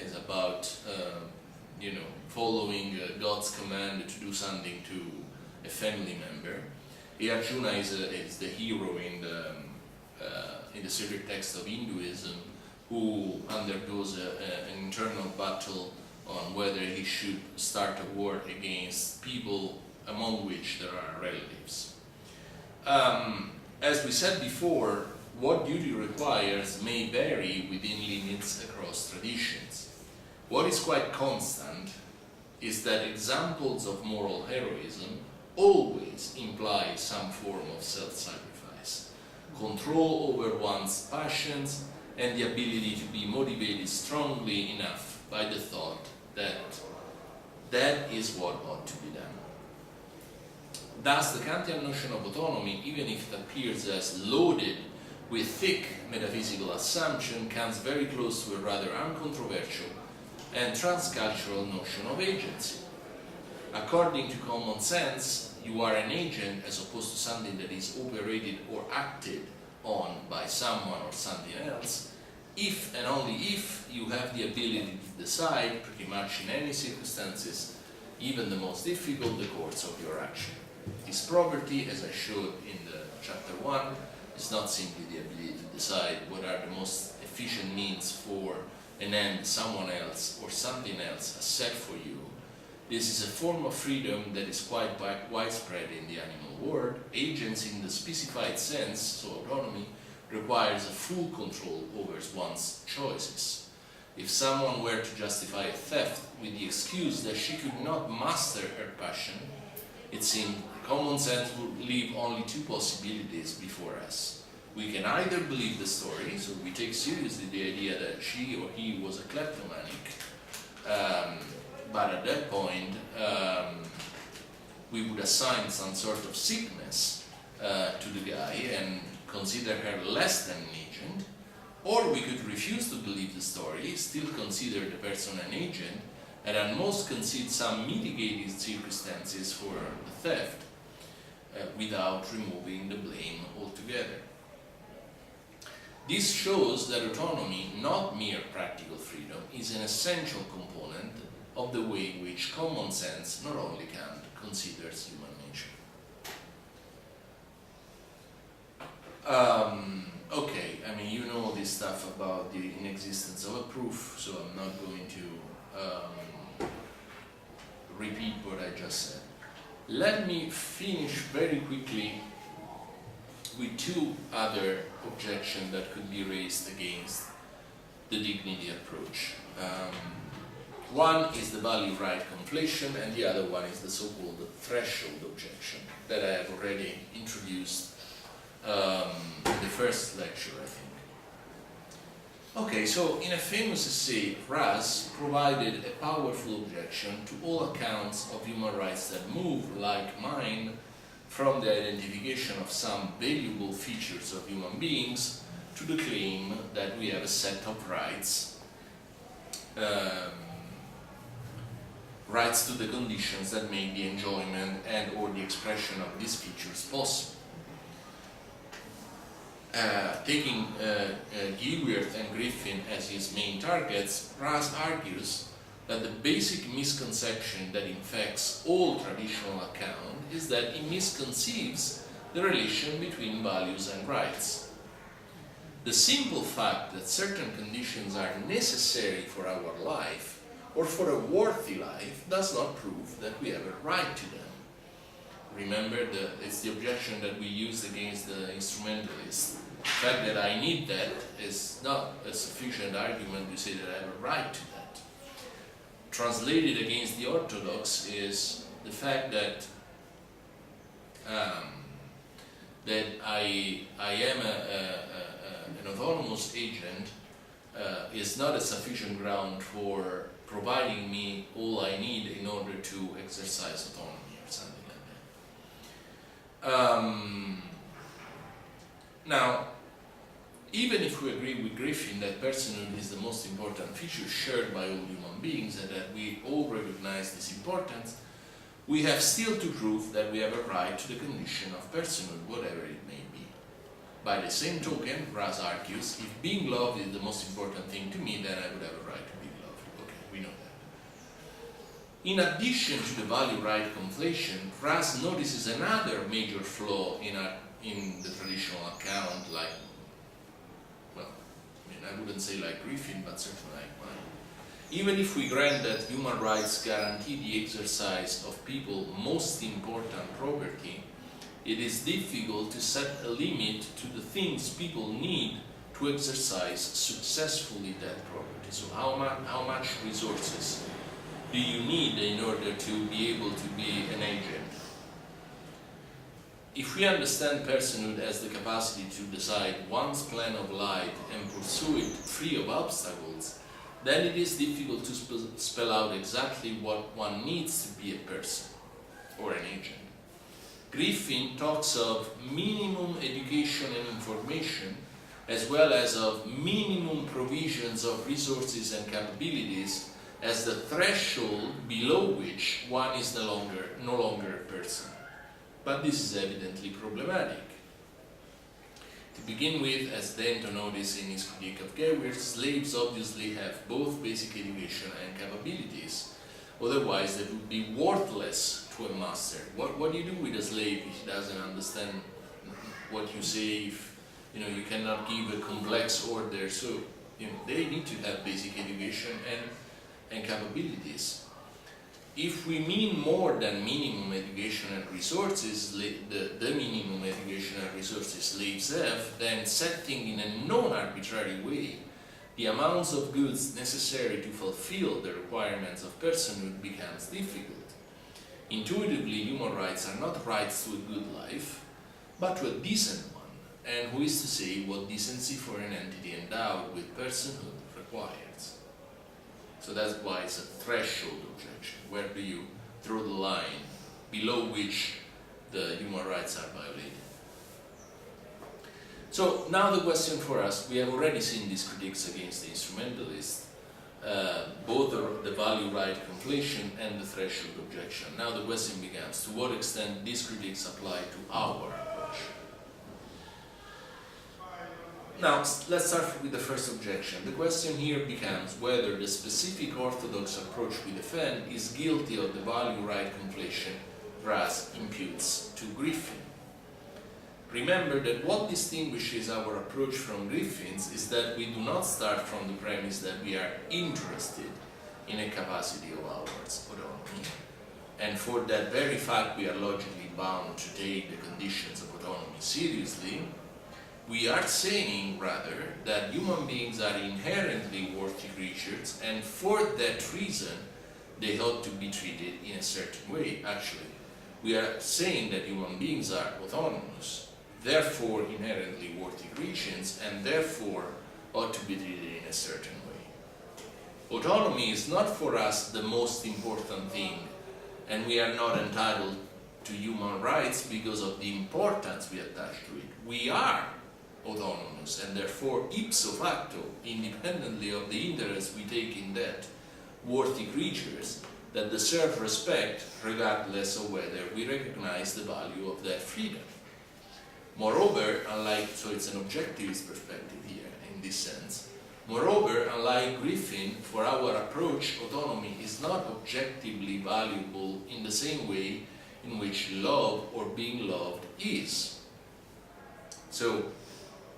is about, following God's command to do something to a family member. Arjuna is the hero in the sacred text of Hinduism, who undergoes an internal battle on whether he should start a war against people among which there are relatives. As we said before, what duty requires may vary within limits across traditions. What is quite constant is that examples of moral heroism always imply some form of self-sacrifice, control over one's passions, and the ability to be motivated strongly enough by the thought that that is what ought to be done. Thus, the Kantian notion of autonomy, even if it appears as loaded with thick metaphysical assumption, comes very close to a rather uncontroversial and transcultural notion of agency. According to common sense, you are an agent as opposed to something that is operated or acted on by someone or something else, if and only if you have the ability to decide, pretty much in any circumstances, even the most difficult, the course of your action. This property, as I showed in the chapter 1, is not simply the ability to decide what are the most efficient means for an end someone else or something else has set for you. This is a form of freedom that is quite widespread in the animal world. Agency in the specified sense, so autonomy, requires a full control over one's choices. If someone were to justify a theft with the excuse that she could not master her passion, it seems common sense would leave only two possibilities before us. We can either believe the story, so we take seriously the idea that she or he was a kleptomaniac, but at that point we would assign some sort of sickness to the guy and consider her less than an agent, or we could refuse to believe the story, still consider the person an agent, and at most concede some mitigating circumstances for the theft. without removing the blame altogether. This shows that autonomy, not mere practical freedom, is an essential component of the way in which common sense, not only Kant, considers human nature. Okay, I mean, you know this stuff about the inexistence of a proof, so I'm not going to repeat what I just said. Let me finish very quickly with two other objections that could be raised against the dignity approach. One is the value-right conflation, and the other one is the so-called threshold objection that I have already introduced in the first lecture, I think. Okay, so in a famous essay, Raz provided a powerful objection to all accounts of human rights that move, like mine, from the identification of some valuable features of human beings to the claim that we have a set of rights, rights to the conditions that make the enjoyment and or the expression of these features possible. Taking Gewirth and Griffin as his main targets, Raz argues that the basic misconception that infects all traditional account is that it misconceives the relation between values and rights. The simple fact that certain conditions are necessary for our life or for a worthy life does not prove that we have a right to them. Remember, it's the objection that we used against the instrumentalist. The fact that I need that is not a sufficient argument to say that I have a right to that. Translated against the orthodox is the fact that that I am an autonomous agent is not a sufficient ground for providing me all I need in order to exercise autonomy or something like that. Now, even if we agree with Griffin that personhood is the most important feature shared by all human beings and that we all recognize this importance, we have still to prove that we have a right to the condition of personhood, whatever it may be. By the same token, Raz argues, if being loved is the most important thing to me, then I would have a right to be loved. Okay, we know that. In addition to the value-right conflation, Raz notices another major flaw in the traditional account, like, well, I mean, I wouldn't say like Griffin, but certainly like mine. Even if we grant that human rights guarantee the exercise of people's most important property, it is difficult to set a limit to the things people need to exercise successfully that property. So how much resources do you need in order to be able to be an agent? If we understand personhood as the capacity to decide one's plan of life and pursue it free of obstacles, then it is difficult to spell out exactly what one needs to be a person or an agent. Griffin talks of minimum education and information, as well as of minimum provisions of resources and capabilities as the threshold below which one is no longer a person. But this is evidently problematic. To begin with, as Dento noticed in his critique of Gewirth, slaves obviously have both basic education and capabilities. Otherwise, they would be worthless to a master. What do you do with a slave if he doesn't understand what you say, if you cannot give a complex order? So they need to have basic education and capabilities. If we mean more than minimum education and resources, the minimum education and resources slaves have, then setting in a non-arbitrary way the amounts of goods necessary to fulfill the requirements of personhood becomes difficult. Intuitively, human rights are not rights to a good life, but to a decent one, and who is to say what decency for an entity endowed with personhood requires? So that's why it's a threshold objection. Where do you draw the line below which the human rights are violated? So now the question for us, we have already seen these critiques against the instrumentalist. both the value right conflation and the threshold objection. Now the question becomes, to what extent these critiques apply to our approach? Now, let's start with the first objection. The question here becomes whether the specific orthodox approach we defend is guilty of the value-right conflation Raz imputes to Griffin. Remember that what distinguishes our approach from Griffin's is that we do not start from the premise that we are interested in a capacity of ours, autonomy, and for that very fact we are logically bound to take the conditions of autonomy seriously. We are saying, rather, that human beings are inherently worthy creatures, and for that reason, they ought to be treated in a certain way. Actually, we are saying that human beings are autonomous, therefore inherently worthy creatures, and therefore ought to be treated in a certain way. Autonomy is not for us the most important thing, and we are not entitled to human rights because of the importance we attach to it. We are autonomous, and therefore ipso facto, independently of the interest we take in that, worthy creatures that deserve respect regardless of whether we recognize the value of that freedom. Moreover, so it's an objectivist perspective here in this sense. Moreover, unlike Griffin, for our approach, autonomy is not objectively valuable in the same way in which love or being loved is. So,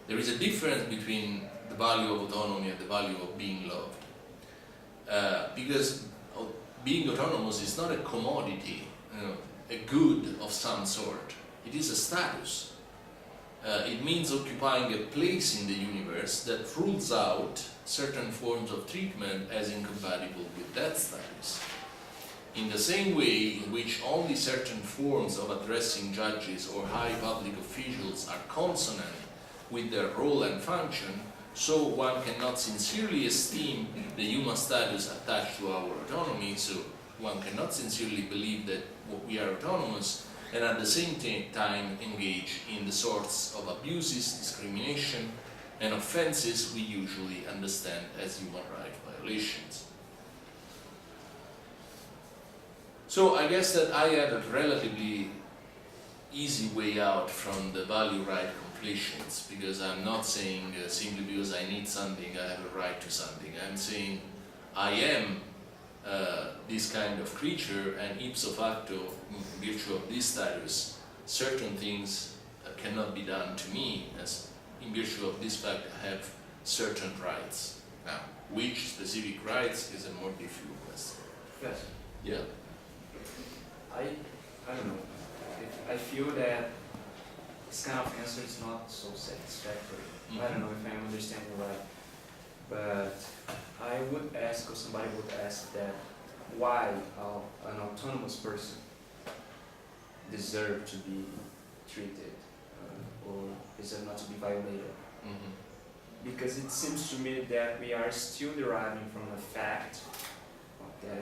there is a difference between the value of autonomy and the value of being loved. Because being autonomous is not a commodity, a good of some sort. It is a status. It means occupying a place in the universe that rules out certain forms of treatment as incompatible with that status. In the same way in which only certain forms of addressing judges or high public officials are consonant with their role and function, so one cannot sincerely esteem the human status attached to our autonomy, so one cannot sincerely believe that we are autonomous and at the same time engage in the sorts of abuses, discrimination, and offenses we usually understand as human rights violations. So I guess that I had a relatively easy way out from the value-right conflations, because I'm not saying simply because I need something I have a right to something. I'm saying I am this kind of creature, and ipso facto, in virtue of this status, certain things cannot be done to me, as in virtue of this fact I have certain rights. Now, which specific rights is a more difficult question. Yes. Yeah. I don't know. I feel that this kind of answer is not so satisfactory. I don't know if I'm understanding right, but I would ask, or somebody would ask, that why an autonomous person deserves to be treated or deserves not to be violated. Because it seems to me that we are still deriving from the fact that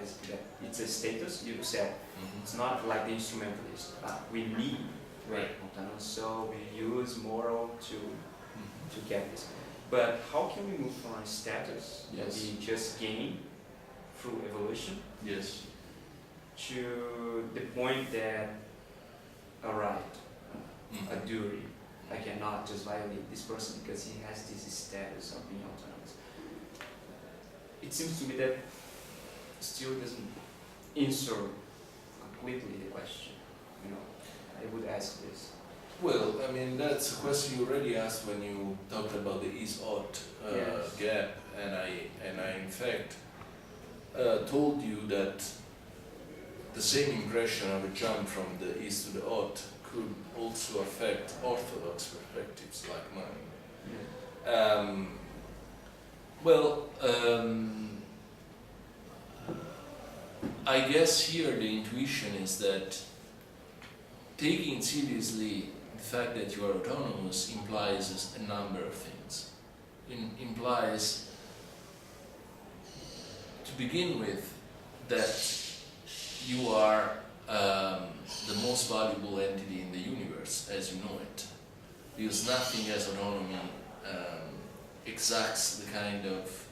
it's a status, you said. It's not like the instrumentalist. We need autonomous, so we use moral to get this. But how can we move from a status that we just gain through evolution to the point that a right, a duty, I cannot just violate this person because he has this status of being autonomous? It seems to me that still doesn't answer completely the question. I would ask this. Well, I mean, that's a question you already asked when you talked about the is-ought gap, and I in fact told you that the same impression of a jump from the is to the ought could also affect orthodox perspectives like mine. I guess here the intuition is that taking seriously the fact that you are autonomous implies a number of things. It implies, to begin with, that you are the most valuable entity in the universe as you know it, because nothing as autonomy exacts the kind of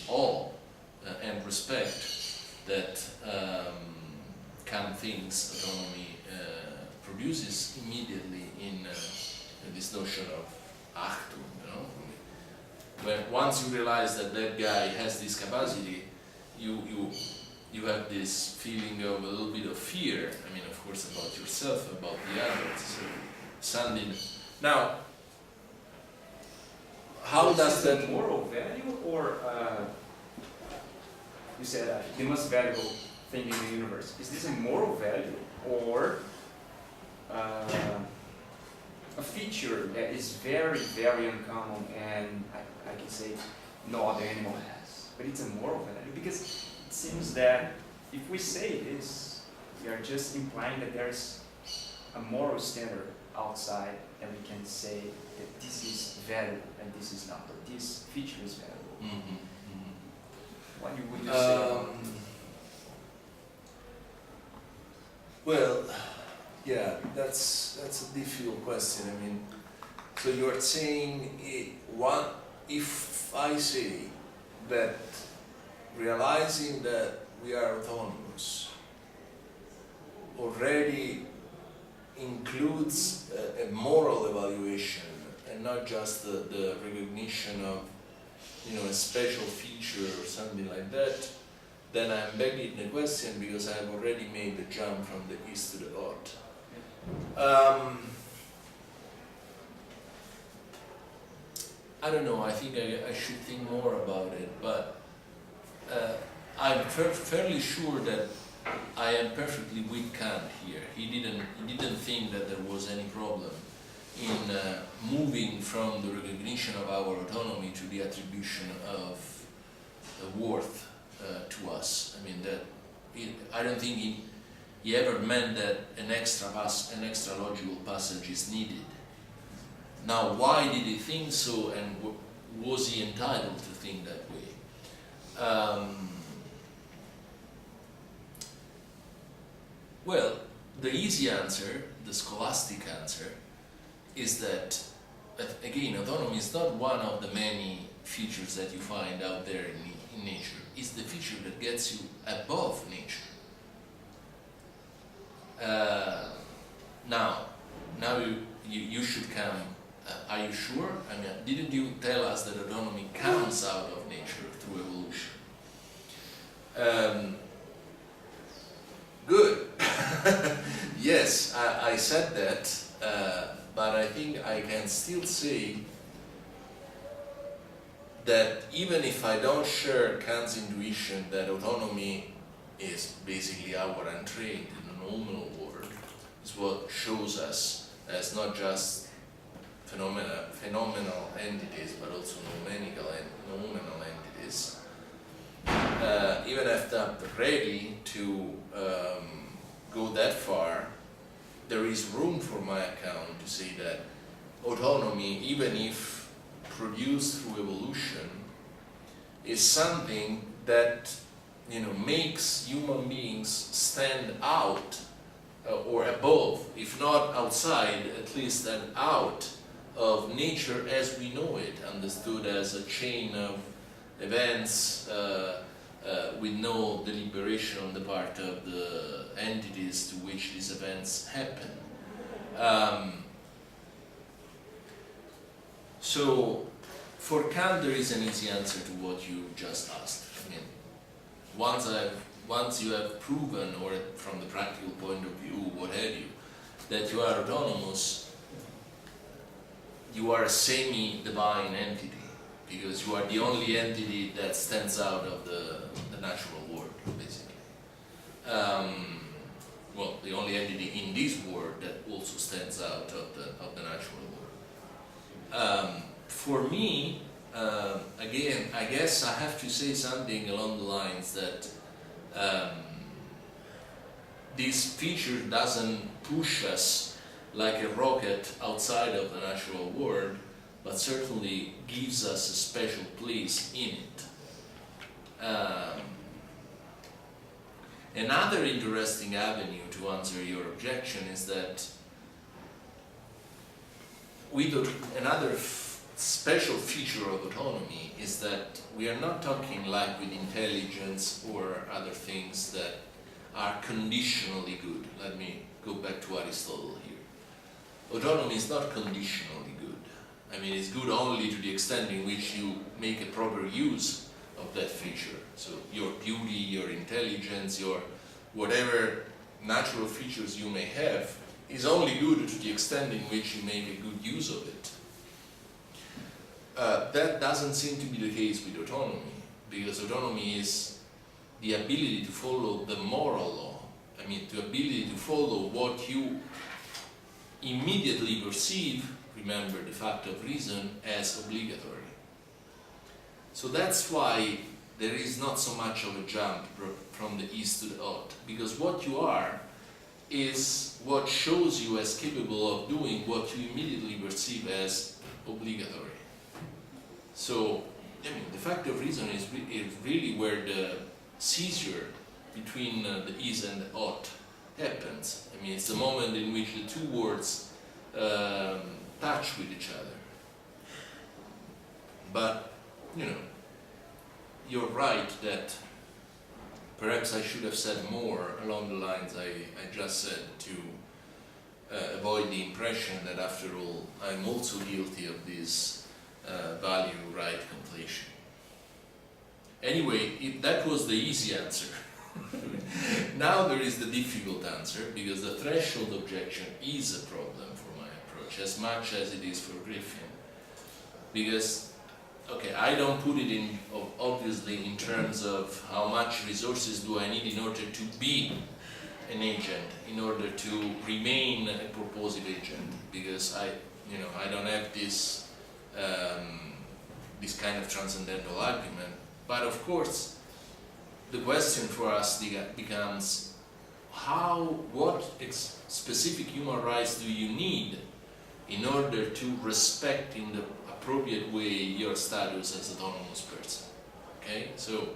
awe and respect that Kant thinks autonomy produces immediately in this notion of Achtung, you know. When once you realize that that guy has this capacity, you have this feeling of a little bit of fear. I mean, of course, about yourself, about the others. So, something. Now, how does that? A moral value, or you said the most valuable thing in the universe? Is this a moral value, or a feature that is very, very uncommon, and I can say no other animal has? But it's a moral value, because it seems that if we say this, we are just implying that there's a moral standard outside, and we can say that this is valuable and this is not, or this feature is valuable. Mm-hmm, mm-hmm. What would you say about Well, yeah, that's a difficult question. I mean, so you're saying if I say that realizing that we are autonomous already includes a moral evaluation and not just the recognition of, you know, a special feature or something like that, then I'm begging the question because I've already made the jump from the is to the ought. I don't know, I think I should think more about it, but I'm fairly sure that I am perfectly with Kant here. He didn't think that there was any problem in moving from the recognition of our autonomy to the attribution of worth to us. I mean, I don't think he ever meant that an extra logical passage is needed. Now, why did he think so, and was he entitled to think that way? Well, the easy answer, the scholastic answer, is that, again, autonomy is not one of the many features that you find out there in nature. It's the feature that gets you above nature. Now you should come. Are you sure? I mean, didn't you tell us that autonomy comes out of nature through evolution? Good. Yes, I said that, but I think I can still say that even if I don't share Kant's intuition that autonomy is basically our untrained in the nominal world, is what shows us as not just phenomenal entities, but also nominal entities. Even if I'm ready to go that far, there is room for my account to say that autonomy, even if produced through evolution, is something that, you know, makes human beings stand out or above, if not outside, at least stand out of nature as we know it, understood as a chain of events with no deliberation on the part of the entities to which these events happen. So, for Kant, there is an easy answer to what you just asked. I mean, once you have proven, or from the practical point of view, what have you, that you are autonomous, you are a semi-divine entity, because you are the only entity that stands out of the natural world, basically. Well, the only entity in this world that also stands out of the natural world. For me, again, I guess I have to say something along the lines that this feature doesn't push us like a rocket outside of the natural world, but certainly gives us a special place in it. Another interesting avenue to answer your objection is that another special feature of autonomy is that we are not talking like with intelligence or other things that are conditionally good. Let me go back to Aristotle here. Autonomy is not conditionally good. I mean, it's good only to the extent in which you make a proper use of that feature. So your beauty, your intelligence, your whatever natural features you may have is only good to the extent in which you make a good use of it. That doesn't seem to be the case with autonomy, because autonomy is the ability to follow the moral law. I mean, the ability to follow what you immediately perceive, remember the fact of reason, as obligatory. So that's why there is not so much of a jump from the is to the ought, because what you are is what shows you as capable of doing what you immediately perceive as obligatory. So, I mean, the fact of reason is really where the seizure between the is and the ought happens. I mean, it's the moment in which the two words touch with each other. But, you know, you're right that perhaps I should have said more along the lines I just said to avoid the impression that after all I'm also guilty of this value-right conflation. Anyway, that was the easy answer. Now there is the difficult answer, because the threshold objection is a problem for my approach as much as it is for Griffin. Because, okay, I don't put it in, obviously, in terms of how much resources do I need in order to be an agent, in order to remain a purposive agent, because I don't have this this kind of transcendental argument. But of course, the question for us becomes what specific human rights do you need in order to respect in the appropriate way your status as autonomous person? Okay, so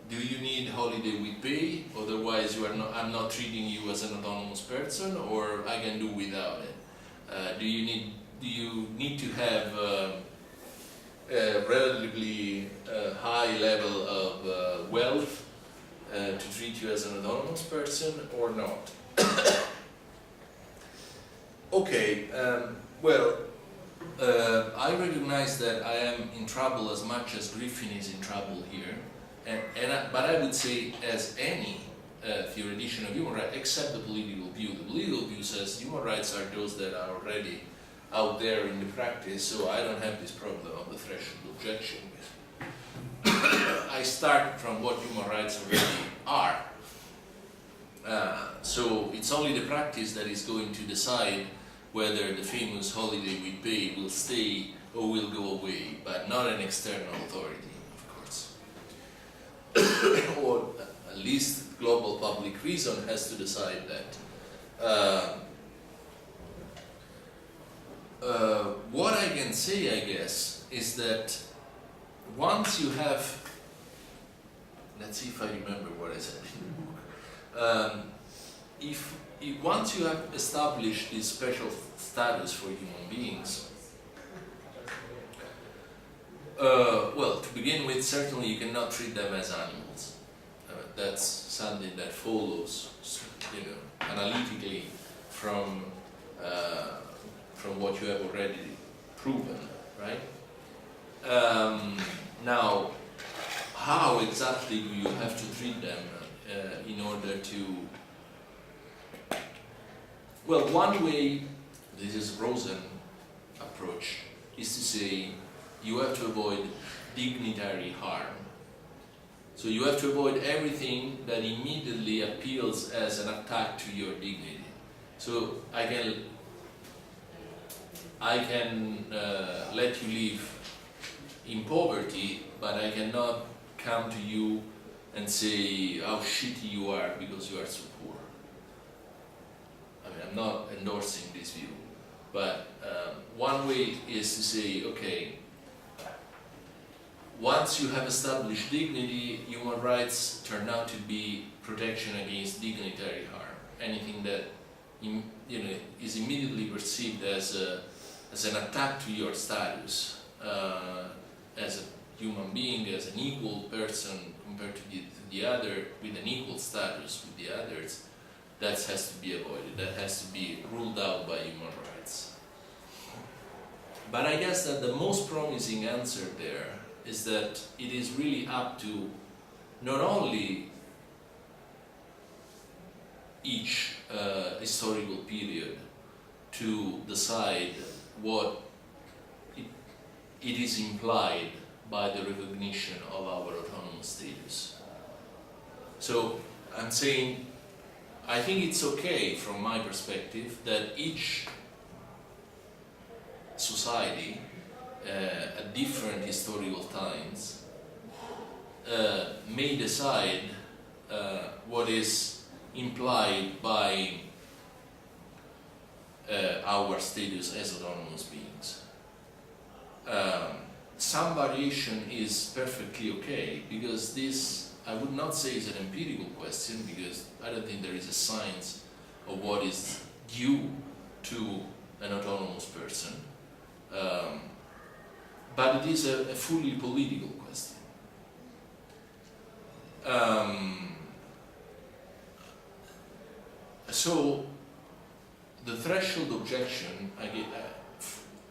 do you need holiday with pay? Otherwise, I'm not treating you as an autonomous person, or I can do without it. Do you need to have a relatively high level of wealth to treat you as an autonomous person, or not? Okay. I recognize that I am in trouble as much as Griffin is in trouble here. But I would say, as any theoretician of human rights, except the political view. The political view says human rights are those that are already out there in the practice, so I don't have this problem of the threshold objection. I start from what human rights already are. So it's only the practice that is going to decide whether the famous holiday with pay will stay or will go away, but not an external authority. Or at least global public reason has to decide that. What I can say, I guess, is that once you have, let's see if I remember what I said in the book. Once you have established this special status for human beings, well, to begin with, certainly you cannot treat them as animals. That's something that follows, analytically from what you have already proven, right? Now, how exactly do you have to treat them in order to? Well, one way, this is Rosen approach, is to say, you have to avoid dignitary harm. So you have to avoid everything that immediately appeals as an attack to your dignity. So I can let you live in poverty, but I cannot come to you and say how shitty you are because you are so poor. I mean, I'm not endorsing this view, but one way is to say, okay, once you have established dignity, human rights turn out to be protection against dignitary harm. Anything that is immediately perceived as an attack to your status as a human being, as an equal person compared to the other, with an equal status with the others, that has to be avoided. That has to be ruled out by human rights. But I guess that the most promising answer there is that it is really up to not only each historical period to decide what it is implied by the recognition of our autonomous status. So I'm saying, I think it's okay from my perspective that each society at different historical times may decide what is implied by our status as autonomous beings. Some variation is perfectly okay, because this, I would not say is an empirical question, because I don't think there is a science of what is due to an autonomous person. But it is a fully political question. So the threshold objection,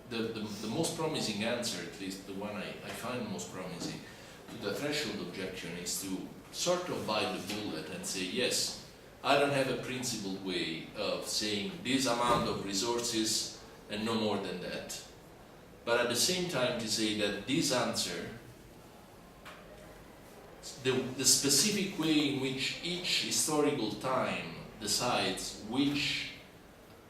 the most promising answer, at least the one I find most promising, to the threshold objection is to sort of bite the bullet and say, yes, I don't have a principled way of saying this amount of resources and no more than that. But at the same time to say that this answer, the specific way in which each historical time decides which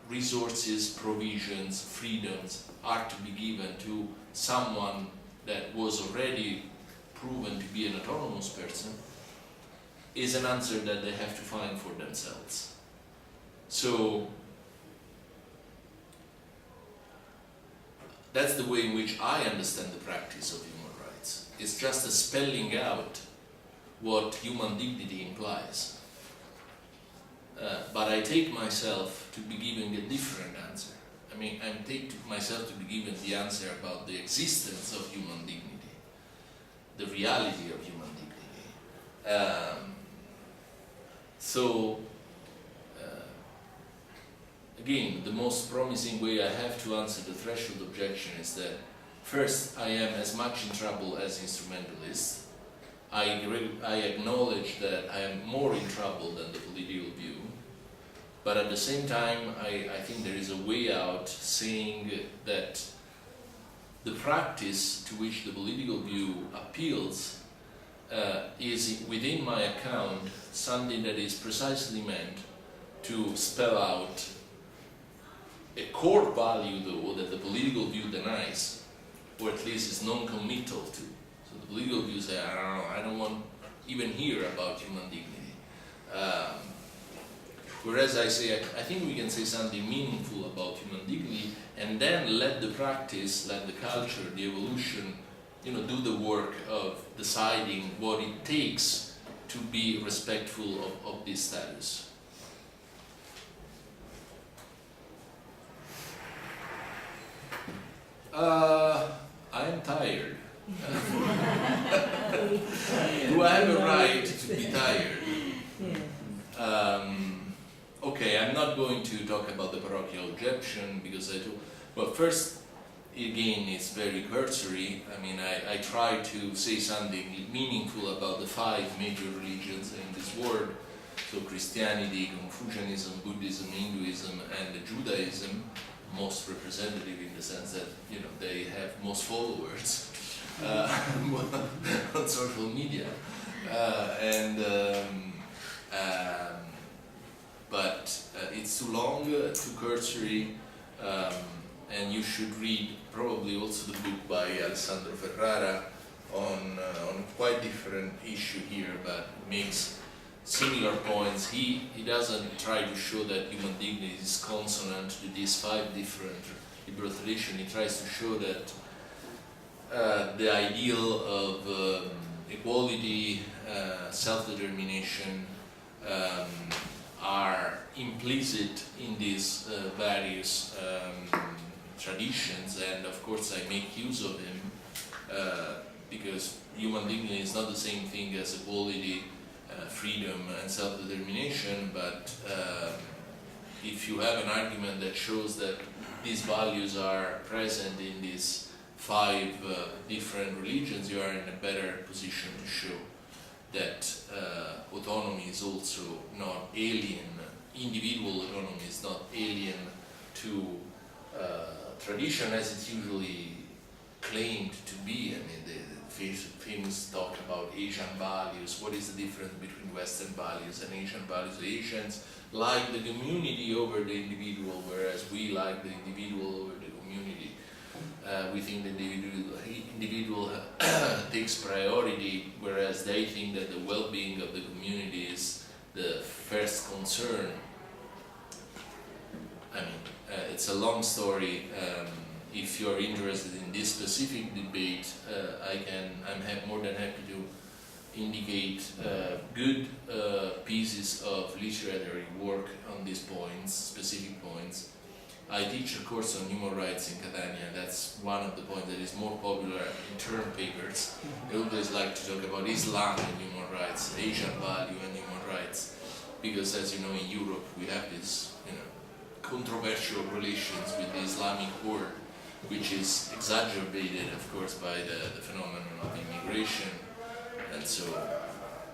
resources, provisions, freedoms are to be given to someone that was already proven to be an autonomous person, is an answer that they have to find for themselves. So that's the way in which I understand the practice of human rights. It's just a spelling out what human dignity implies. But I take myself to be giving a different answer. I mean, I take myself to be given the answer about the existence of human dignity, the reality of human dignity. Again, the most promising way I have to answer the threshold objection is that first, I am as much in trouble as instrumentalists. I acknowledge that I am more in trouble than the political view, but at the same time, I think there is a way out, saying that the practice to which the political view appeals is, within my account, something that is precisely meant to spell out a core value, though, that the political view denies, or at least is non-committal to. So the political view say, I don't want even hear about human dignity. Whereas I say, I think we can say something meaningful about human dignity, and then let the practice, let the culture, the evolution, do the work of deciding what it takes to be respectful of this status. I am tired. Do I have a right to be tired? Okay, I'm not going to talk about the parochial objection, because well, first, again, it's very cursory. I mean, I try to say something meaningful about the 5 major religions in this world. So Christianity, Confucianism, Buddhism, Hinduism, and Judaism, most representative in the sense that they have most followers on social media, but it's too long, too cursory, and you should read probably also the book by Alessandro Ferrara on quite different issue here, but makes similar points. He doesn't try to show that human dignity is consonant to these 5 different liberal traditions. He tries to show that the ideal of equality, self-determination, are implicit in these various traditions, and of course I make use of them because human dignity is not the same thing as equality, freedom and self-determination, but if you have an argument that shows that these values are present in these 5 different religions, you are in a better position to show that autonomy is also not alien, individual autonomy is not alien to tradition as it's usually claimed to be. I mean, the famous talk about Asian values. What is the difference between Western values and Asian values? The Asians like the community over the individual, whereas we like the individual over the community. We think that the individual takes priority, whereas they think that the well-being of the community is the first concern. I mean, it's a long story. If you're interested in this specific debate, I'm more than happy to indicate good pieces of literary work on these points, specific points. I teach a course on human rights in Catania. That's one of the points that is more popular in term papers. I always like to talk about Islam and human rights, Asian value and human rights, because as you know, in Europe we have this, controversial relations with the Islamic world, which is exacerbated, of course, by the phenomenon of immigration, and so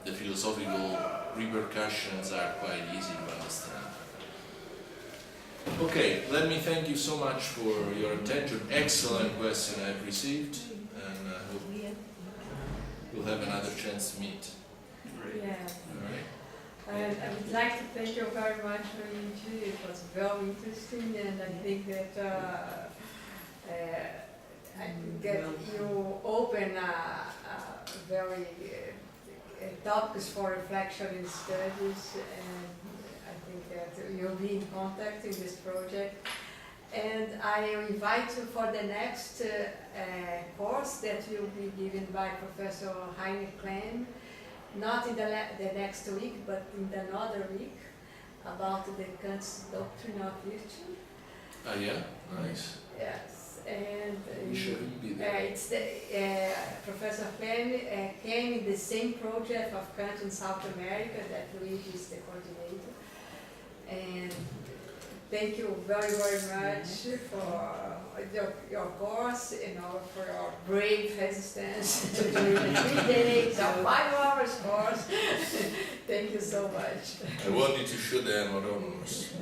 the philosophical repercussions are quite easy to understand. Okay, let me thank you so much for your attention. Excellent question I've received, and I hope we'll have another chance to meet. Yeah. All right. And I would like to thank you very much, Luigi. It was very interesting, and I think that you open very topics for reflection in studies, and I think that you'll be in contact in this project. And I invite you for the next course that will be given by Professor Heine Klein, not in the next week, but in another week, about the Kant's doctrine of virtue. Oh yeah, nice. Yes, and We should be there. it's the Professor Klein came in the same project of Kant in South America that Luigi is the coordinator. And thank you very, very much for your course, for your brave resistance to do the 3 days or 5 hours course. Thank you so much. I wanted to show them autonomous.